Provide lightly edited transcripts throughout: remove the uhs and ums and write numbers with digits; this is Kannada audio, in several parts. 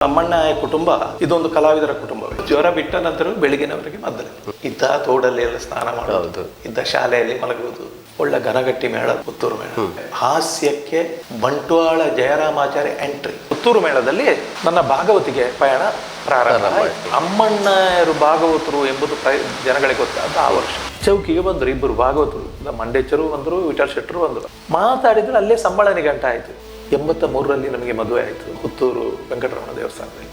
ಅಮ್ಮಣ್ಣ ಕುಟುಂಬ ಇದೊಂದು ಕಲಾವಿದರ ಕುಟುಂಬವೇ. ಜ್ವರ ಬಿಟ್ಟ ನಂತರ ಬೆಳಗಿನವರೆಗೆ ಮದ್ದಲೆ ಇದ್ದ ತೋಡಲ್ಲಿ ಎಲ್ಲ ಸ್ನಾನ ಮಾಡೋದು, ಇದ್ದ ಶಾಲೆಯಲ್ಲಿ ಮಲಗುವುದು, ಒಳ್ಳೆ ಗನಗಟ್ಟಿ ಮೇಳ, ಪುತ್ತೂರು ಮೇಳ. ಹಾಸ್ಯಕ್ಕೆ ಬಂಟ್ವಾಳ ಜಯರಾಮಾಚಾರ್ಯ ಎಂಟ್ರಿ. ಪುತ್ತೂರು ಮೇಳದಲ್ಲಿ ನನ್ನ ಭಾಗವತಿಗೆ ಪಯಣ ಪ್ರಾರಂಭ. ಅಮ್ಮಣ್ಣರು ಭಾಗವತರು ಎಂಬುದು ಜನಗಳಿಗೆ ಗೊತ್ತಾದ ಆ ವರ್ಷ. ಚೌಕಿಗೆ ಬಂದರು ಇಬ್ಬರು ಭಾಗವತರು, ಮಂಡೇಚರು ಬಂದರು, ವಿಠಲ್ ಶೆಟ್ಟರು ಬಂದರು. ಮಾತಾಡಿದ್ರೆ ಅಲ್ಲೇ ಸಂಬಳ ನಿಗಂಟ ಆಯ್ತು. 83ರಲ್ಲಿ ನಮಗೆ ಮದುವೆ ಆಯಿತು ಪುತ್ತೂರು ವೆಂಕಟರಮಣ ದೇವಸ್ಥಾನದಲ್ಲಿ.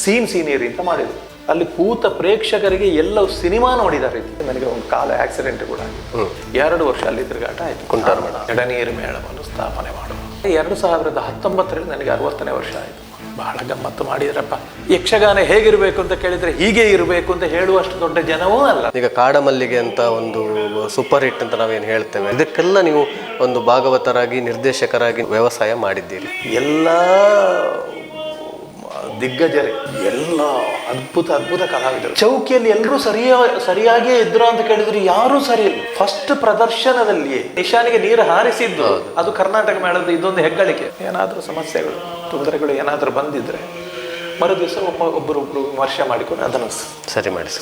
ಸೀನಿಯರಿ ಅಂತ ಮಾಡಿದ್ರು. ಅಲ್ಲಿ ಕೂತ ಪ್ರೇಕ್ಷಕರಿಗೆ ಎಲ್ಲವೂ ಸಿನಿಮಾ ನೋಡಿದ್ದಾರೆ. ನನಗೆ ಒಂದು ಕಾಲ ಆಕ್ಸಿಡೆಂಟ್ ಕೂಡ ಆಗಿತ್ತು. 2 ವರ್ಷ ಅಲ್ಲಿ ತಿರುಗಾಟ ಆಯಿತು. ಕುಂಟಾರ ಮೇಳ, ಎಡನೀರು ಮೇಳವನ್ನು ಸ್ಥಾಪನೆ ಮಾಡುವ 2019ರಲ್ಲಿ ನನಗೆ 60ನೇ ವರ್ಷ ಆಯಿತು. ಬಹಳ ಗಮ್ಮತ್ತು ಮಾಡಿದ್ರಪ್ಪ. ಯಕ್ಷಗಾನ ಹೇಗಿರಬೇಕು ಅಂತ ಕೇಳಿದ್ರೆ ಹೀಗೆ ಇರಬೇಕು ಅಂತ ಹೇಳುವಷ್ಟು ದೊಡ್ಡ ಜನವೂ ಅಲ್ಲ. ಈಗ ಕಾಡಮಲ್ಲಿಗೆ ಅಂತ ಒಂದು ಸೂಪರ್ ಹಿಟ್ ಅಂತ ನಾವೇನು ಹೇಳ್ತೇವೆ, ಇದಕ್ಕೆಲ್ಲ ನೀವು ಒಂದು ಭಾಗವತರಾಗಿ ನಿರ್ದೇಶಕರಾಗಿ ವ್ಯವಸಾಯ ಮಾಡಿದ್ದೀರಿ. ಎಲ್ಲ ದಿಗ್ಗಜರೇ, ಎಲ್ಲ ಅದ್ಭುತ ಕಲಾವಿದರು. ಚೌಕಿಯಲ್ಲಿ ಎಲ್ಲರೂ ಸರಿಯಾಗಿಯೇ ಇದ್ರು ಅಂತ ಕೇಳಿದ್ರೆ ಯಾರೂ ಸರಿ ಇಲ್ಲ. ಫಸ್ಟ್ ಪ್ರದರ್ಶನದಲ್ಲಿಯೇ ನಿಶಾನಿಗೆ ನೀರು ಹಾರಿಸಿದ್ದು ಅದು ಕರ್ನಾಟಕ ಮೇಳದ ಇದೊಂದು ಹೆಗ್ಗಳಿಕೆ. ಏನಾದರೂ ಸಮಸ್ಯೆಗಳು, ತೊಂದರೆಗಳು ಏನಾದರೂ ಬಂದಿದ್ರೆ ಮರುದಿವಸ ಒಬ್ಬರೊಬ್ರು ವಿಮರ್ಶೆ ಮಾಡಿಕೊಂಡು ಅದನ್ನು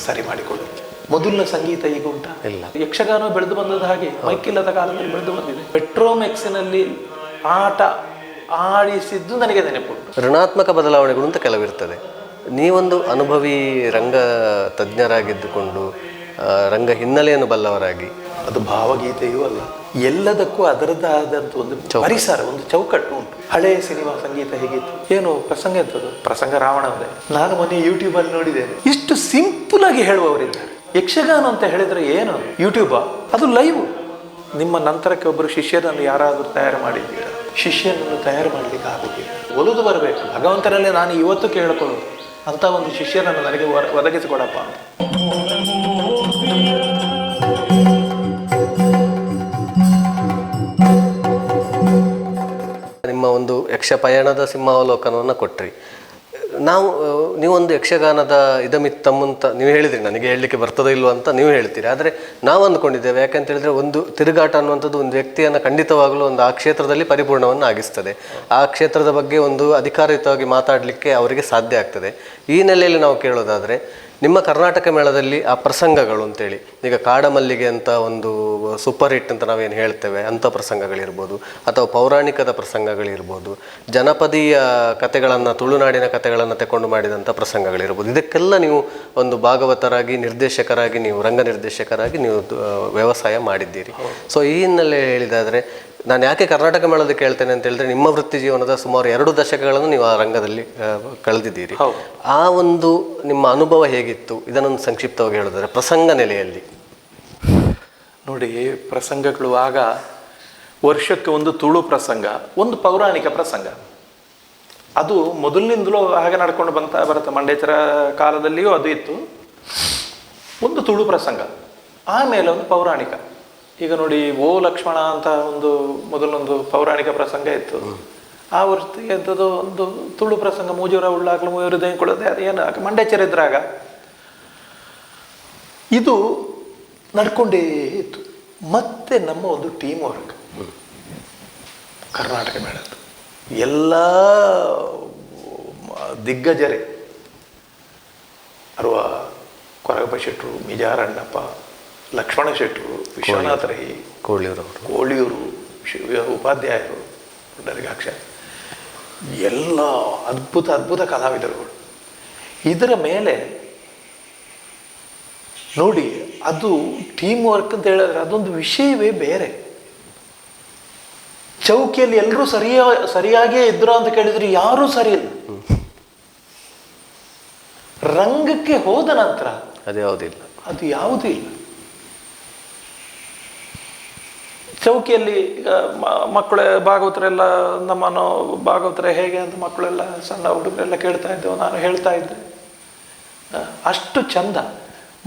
ಸರಿ ಮಾಡಿಕೊಳ್ಳು. ಮೊದಲಿನ ಸಂಗೀತ ಈಗ ಉಂಟಾ? ಇಲ್ಲ. ಯಕ್ಷಗಾನ ಬೆಳೆದು ಬಂದದ ಹಾಗೆ ಮೈಕಿಲ್ಲದ ಕಾಲದಲ್ಲಿ ಬೆಳೆದು ಬಂದಿದೆ. ಪೆಟ್ರೋಮೆಕ್ಸಿನಲ್ಲಿ ಆಟ ಆಡಿಸಿದ್ದು ನನಗೆ ನೆನಪುಂಟು. ಋಣಾತ್ಮಕ ಬದಲಾವಣೆಗಳು ಅಂತ ಕೆಲವಿರ್ತದೆ. ನೀವೊಂದು ಅನುಭವಿ ರಂಗ ತಜ್ಞರಾಗಿದ್ದುಕೊಂಡು ರಂಗ ಹಿನ್ನೆಲೆಯನ್ನು ಬಲ್ಲವರಾಗಿ, ಅದು ಭಾವಗೀತೆಯೂ ಅಲ್ಲ, ಎಲ್ಲದಕ್ಕೂ ಅದರದ್ದಾದಂಥ ಒಂದು ಪರಿಸರ, ಒಂದು ಚೌಕಟ್ಟು ಉಂಟು. ಹಳೆಯ ಸಿನಿಮಾ ಸಂಗೀತ ಹೇಗಿತ್ತು, ಏನು ಪ್ರಸಂಗ ಎಂಥದ್ದು, ಪ್ರಸಂಗ ರಾವಣವೇ. ನಾನು ಮೊನ್ನೆ ಯೂಟ್ಯೂಬಲ್ಲಿ ನೋಡಿದ್ದೇನೆ, ಇಷ್ಟು ಸಿಂಪಲ್ ಆಗಿ ಹೇಳುವವರಿದ್ದಾರೆ. ಯಕ್ಷಗಾನ ಅಂತ ಹೇಳಿದ್ರೆ ಏನು, ಯೂಟ್ಯೂಬಾ? ಅದು ಲೈವ್. ನಿಮ್ಮ ನಂತರಕ್ಕೆ ಒಬ್ಬರು ಶಿಷ್ಯರನ್ನು ಯಾರಾದರೂ ತಯಾರು ಮಾಡಿದ್ದೀರಾ? ಶಿಷ್ಯನನ್ನು ತಯಾರು ಮಾಡಲಿಕ್ಕೆ ಆಗುವುದಿಲ್ಲ. ಒಲಿದು ಬರಬೇಕು. ಭಗವಂತನಲ್ಲಿ ನಾನು ಇವತ್ತು ಕೇಳಿಕೊಳ್ಳೋದು, ಅಂತ ಒಂದು ಶಿಷ್ಯನನ್ನು ನನಗೆ ಒದಗಿಸಿಕೊಡಪ್ಪ ಅಂತ. ನಿಮ್ಮ ಒಂದು ಯಕ್ಷ ಪಯಣದ ಸಿಂಹಾವಲೋಕನವನ್ನು ಕೊಟ್ರಿ. ನೀವೊಂದು ಯಕ್ಷಗಾನದ ಇದಮಿತ್ತಮ್ಮಂತ ನೀವು ಹೇಳಿದ್ರಿ, ನನಗೆ ಹೇಳಲಿಕ್ಕೆ ಬರ್ತದೋ ಇಲ್ವೋ ಅಂತ ನೀವು ಹೇಳ್ತೀರಿ. ಆದರೆ ನಾವು ಅಂದ್ಕೊಂಡಿದ್ದೇವೆ, ಯಾಕಂತ ಹೇಳಿದ್ರೆ ಒಂದು ತಿರುಗಾಟ ಅನ್ನುವಂಥದ್ದು ಒಂದು ವ್ಯಕ್ತಿಯನ್ನು ಖಂಡಿತವಾಗಲೂ ಒಂದು ಆ ಕ್ಷೇತ್ರದಲ್ಲಿ ಪರಿಪೂರ್ಣವನ್ನು ಆಗಿಸ್ತದೆ. ಆ ಕ್ಷೇತ್ರದ ಬಗ್ಗೆ ಒಂದು ಅಧಿಕಾರಯುತವಾಗಿ ಮಾತಾಡಲಿಕ್ಕೆ ಅವರಿಗೆ ಸಾಧ್ಯ ಆಗ್ತದೆ. ಈ ನೆಲೆಯಲ್ಲಿ ನಾವು ಕೇಳೋದಾದರೆ, ನಿಮ್ಮ ಕರ್ನಾಟಕ ಮೇಳದಲ್ಲಿ ಆ ಪ್ರಸಂಗಗಳು ಅಂತೇಳಿ, ಈಗ ಕಾಡಮಲ್ಲಿಗೆ ಅಂತ ಒಂದು ಸೂಪರ್ ಹಿಟ್ ಅಂತ ನಾವೇನು ಹೇಳ್ತೇವೆ, ಅಂಥ ಪ್ರಸಂಗಗಳಿರ್ಬೋದು, ಅಥವಾ ಪೌರಾಣಿಕದ ಪ್ರಸಂಗಗಳಿರ್ಬೋದು, ಜನಪದೀಯ ಕಥೆಗಳನ್ನು, ತುಳುನಾಡಿನ ಕಥೆಗಳನ್ನು ತಗೊಂಡು ಮಾಡಿದಂಥ ಪ್ರಸಂಗಗಳಿರ್ಬೋದು, ಇದಕ್ಕೆಲ್ಲ ನೀವು ಒಂದು ಭಾಗವತರಾಗಿ ನಿರ್ದೇಶಕರಾಗಿ, ನೀವು ರಂಗ ನಿರ್ದೇಶಕರಾಗಿ ನೀವು ವ್ಯವಸಾಯ ಮಾಡಿದ್ದೀರಿ. ಸೊ ಈ ಹಿನ್ನೆಲೆ ಹೇಳಿದಾದರೆ, ನಾನು ಯಾಕೆ ಕರ್ನಾಟಕ ಮೇಳದ ಕೇಳ್ತೇನೆ ಅಂತ ಹೇಳಿದ್ರೆ, ನಿಮ್ಮ ವೃತ್ತಿ ಜೀವನದ ಸುಮಾರು 2 ದಶಕಗಳನ್ನು ನೀವು ಆ ರಂಗದಲ್ಲಿ ಕಳೆದಿದ್ದೀರಿ. ಆ ಒಂದು ನಿಮ್ಮ ಅನುಭವ ಹೇಗಿತ್ತು, ಇದನ್ನೊಂದು ಸಂಕ್ಷಿಪ್ತವಾಗಿ ಹೇಳೋದಾದ್ರೆ ಪ್ರಸಂಗ ನೆಲೆಯಲ್ಲಿ. ನೋಡಿ, ಪ್ರಸಂಗಗಳು ಆಗ ವರ್ಷಕ್ಕೆ ಒಂದು ತುಳು ಪ್ರಸಂಗ, ಒಂದು ಪೌರಾಣಿಕ ಪ್ರಸಂಗ. ಅದು ಮೊದಲಿನಿಂದಲೂ ಹಾಗೆ ನಡ್ಕೊಂಡು ಬರುತ್ತೆ. ಮಂಡೇಚರ ಕಾಲದಲ್ಲಿಯೂ ಅದು ಇತ್ತು. ಒಂದು ತುಳು ಪ್ರಸಂಗ, ಆಮೇಲೆ ಒಂದು ಪೌರಾಣಿಕ. ಈಗ ನೋಡಿ, ಓ ಲಕ್ಷ್ಮಣ ಅಂತ ಒಂದು ಮೊದಲೊಂದು ಪೌರಾಣಿಕ ಪ್ರಸಂಗ ಇತ್ತು. ಆ ವರ್ಷಕ್ಕೆ ಎಂಥದ್ದು ಒಂದು ತುಳು ಪ್ರಸಂಗ, ಮೂಜೂರ ಉಳ್ಳಾಗ್ಲು ಮೂವರು ದಯಕೊಳ್ಳೋದೆ, ಅದೇನು ಮಂಡೇಚರ ಇದ್ರಾಗ ಇದು ನಡ್ಕೊಂಡೇ ಇತ್ತು. ಮತ್ತೆ ನಮ್ಮ ಒಂದು ಟೀಮ್ ವರ್ಕ್ ಕರ್ನಾಟಕ ಮೇಳದ್ದು ಎಲ್ಲ ದಿಗ್ಗಜರೇ, ಅರುವ ಕೊರಗಪ್ಪ ಶೆಟ್ಟರು, ಮಿಜಾರಣ್ಣಪ್ಪ, ಲಕ್ಷ್ಮಣ ಶೆಟ್ಟರು, ವಿಶ್ವನಾಥ ರೈ, ಕೋಳಿಯೂರು ಉಪಾಧ್ಯಾಯರು, ಡರಿಗಾಕ್ಷ, ಎಲ್ಲ ಅದ್ಭುತ ಕಲಾವಿದರುಗಳು. ಇದರ ಮೇಲೆ ನೋಡಿ, ಅದು ಟೀಮ್ ವರ್ಕ್ ಅಂತ ಹೇಳಿದ್ರೆ ಅದೊಂದು ವಿಷಯವೇ ಬೇರೆ. ಚೌಕಿಯಲ್ಲಿ ಎಲ್ಲರೂ ಸರಿಯಾಗಿಯೇ ಇದ್ರು ಅಂತ ಕೇಳಿದ್ರೆ ಯಾರೂ ಸರಿ ಇಲ್ಲ. ರಂಗಕ್ಕೆ ಹೋದ ನಂತರ ಅದು ಯಾವುದೂ ಇಲ್ಲ. ಚೌಕಿಯಲ್ಲಿ ಮಕ್ಕಳ ಭಾಗವತರೆಲ್ಲ, ನಮ್ಮನ್ನು ಭಾಗವತರೆ ಹೇಗೆ ಅಂತ ಮಕ್ಕಳೆಲ್ಲ, ಸಣ್ಣ ಹುಡುಗರೆಲ್ಲ ಕೇಳ್ತಾ ಇದ್ದೆವು, ನಾನು ಹೇಳ್ತಾ ಇದ್ದೆ. ಅಷ್ಟು ಚಂದ.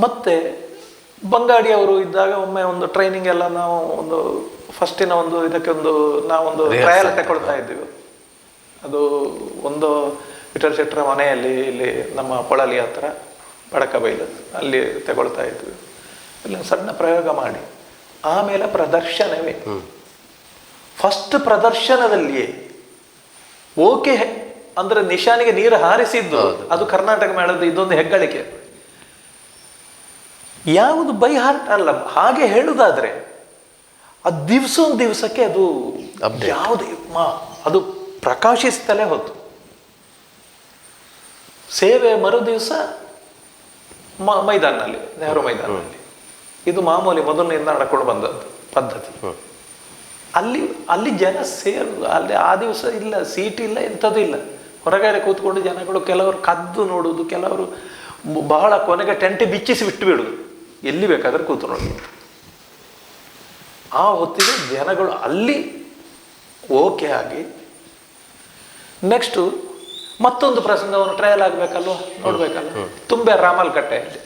ಮತ್ತು ಬಂಗಾಡಿಯವರು ಇದ್ದಾಗ ಒಮ್ಮೆ ಒಂದು ಟ್ರೈನಿಂಗ್ ಎಲ್ಲ ನಾವು ಒಂದು ಫಸ್ಟಿನ ಒಂದು ಇದಕ್ಕೆ ನಾವೊಂದು ಟ್ರಯಲ್ ತಗೊಳ್ತಾ ಇದ್ದೀವಿ. ಅದು ಒಂದು ವಿಠಲ್ ಶೆಟ್ಟರ ಮನೆಯಲ್ಲಿ, ಇಲ್ಲಿ ನಮ್ಮ ಪೊಳಲಿ ಹತ್ರ ಬಡಕಬೈಲು, ಅಲ್ಲಿ ತಗೊಳ್ತಾ ಇದ್ವಿ. ಇಲ್ಲಿ ಸಣ್ಣ ಪ್ರಯೋಗ ಮಾಡಿ ಆಮೇಲೆ ಪ್ರದರ್ಶನವೇ. ಫಸ್ಟ್ ಪ್ರದರ್ಶನದಲ್ಲಿಯೇ ಓಕೆ ಅಂದ್ರೆ ನಿಶಾನಿಗೆ ನೀರು ಹಾರಿಸಿದ್ದು ಅದು ಕರ್ನಾಟಕ ಮೇಳದ ಇದೊಂದು ಹೆಗ್ಗಳಿಕೆ. ಯಾವುದು ಬೈ ಹಾರ್ಟ್ ಅಲ್ಲ, ಹಾಗೆ ಹೇಳುವುದಾದ್ರೆ ಅದು ದಿವಸಕ್ಕೆ ಅದು ಯಾವುದು ಅದು ಪ್ರಕಾಶಿಸ್ತಲೇ ಹೊತ್ತು. ಸೇವೆ ಮರು ದಿವಸ ಮೈದಾನಲ್ಲಿ, ನೆಹರು ಮೈದಾನಲ್ಲಿ. ಇದು ಮಾಮೂಲಿ ಮೊದಲಿನಿಂದ ನಡ್ಕೊಂಡು ಬಂದದ್ದು ಪದ್ಧತಿ. ಅಲ್ಲಿ ಜನ ಅಲ್ಲಿ ಆ ದಿವಸ ಇಲ್ಲ, ಸೀಟ್ ಇಲ್ಲ, ಎಂಥದ್ದು ಇಲ್ಲ. ಹೊರಗಡೆ ಕೂತ್ಕೊಂಡು ಜನಗಳು ಕೆಲವರು ಕದ್ದು ನೋಡುವುದು, ಕೆಲವರು ಬಹಳ ಕೊನೆಗೆ ಟೆಂಟ್ ಬಿಚ್ಚಿಸಿ ಬಿಟ್ಟು ಬಿಡುದು, ಎಲ್ಲಿ ಬೇಕಾದ್ರೆ ಕೂತು ನೋಡುದು. ಆ ಹೊತ್ತಿಗೆ ಜನಗಳು ಅಲ್ಲಿ ಓಕೆ ಆಗಿ ನೆಕ್ಸ್ಟು ಮತ್ತೊಂದು ಪ್ರಸಂಗವನ್ನು ಟ್ರಯಲ್ ಆಗಬೇಕಲ್ವ, ನೋಡ್ಬೇಕಲ್ಲ. ತುಂಬೆ ರಾಮಲ್ಕಟ್ಟೆಯಲ್ಲಿ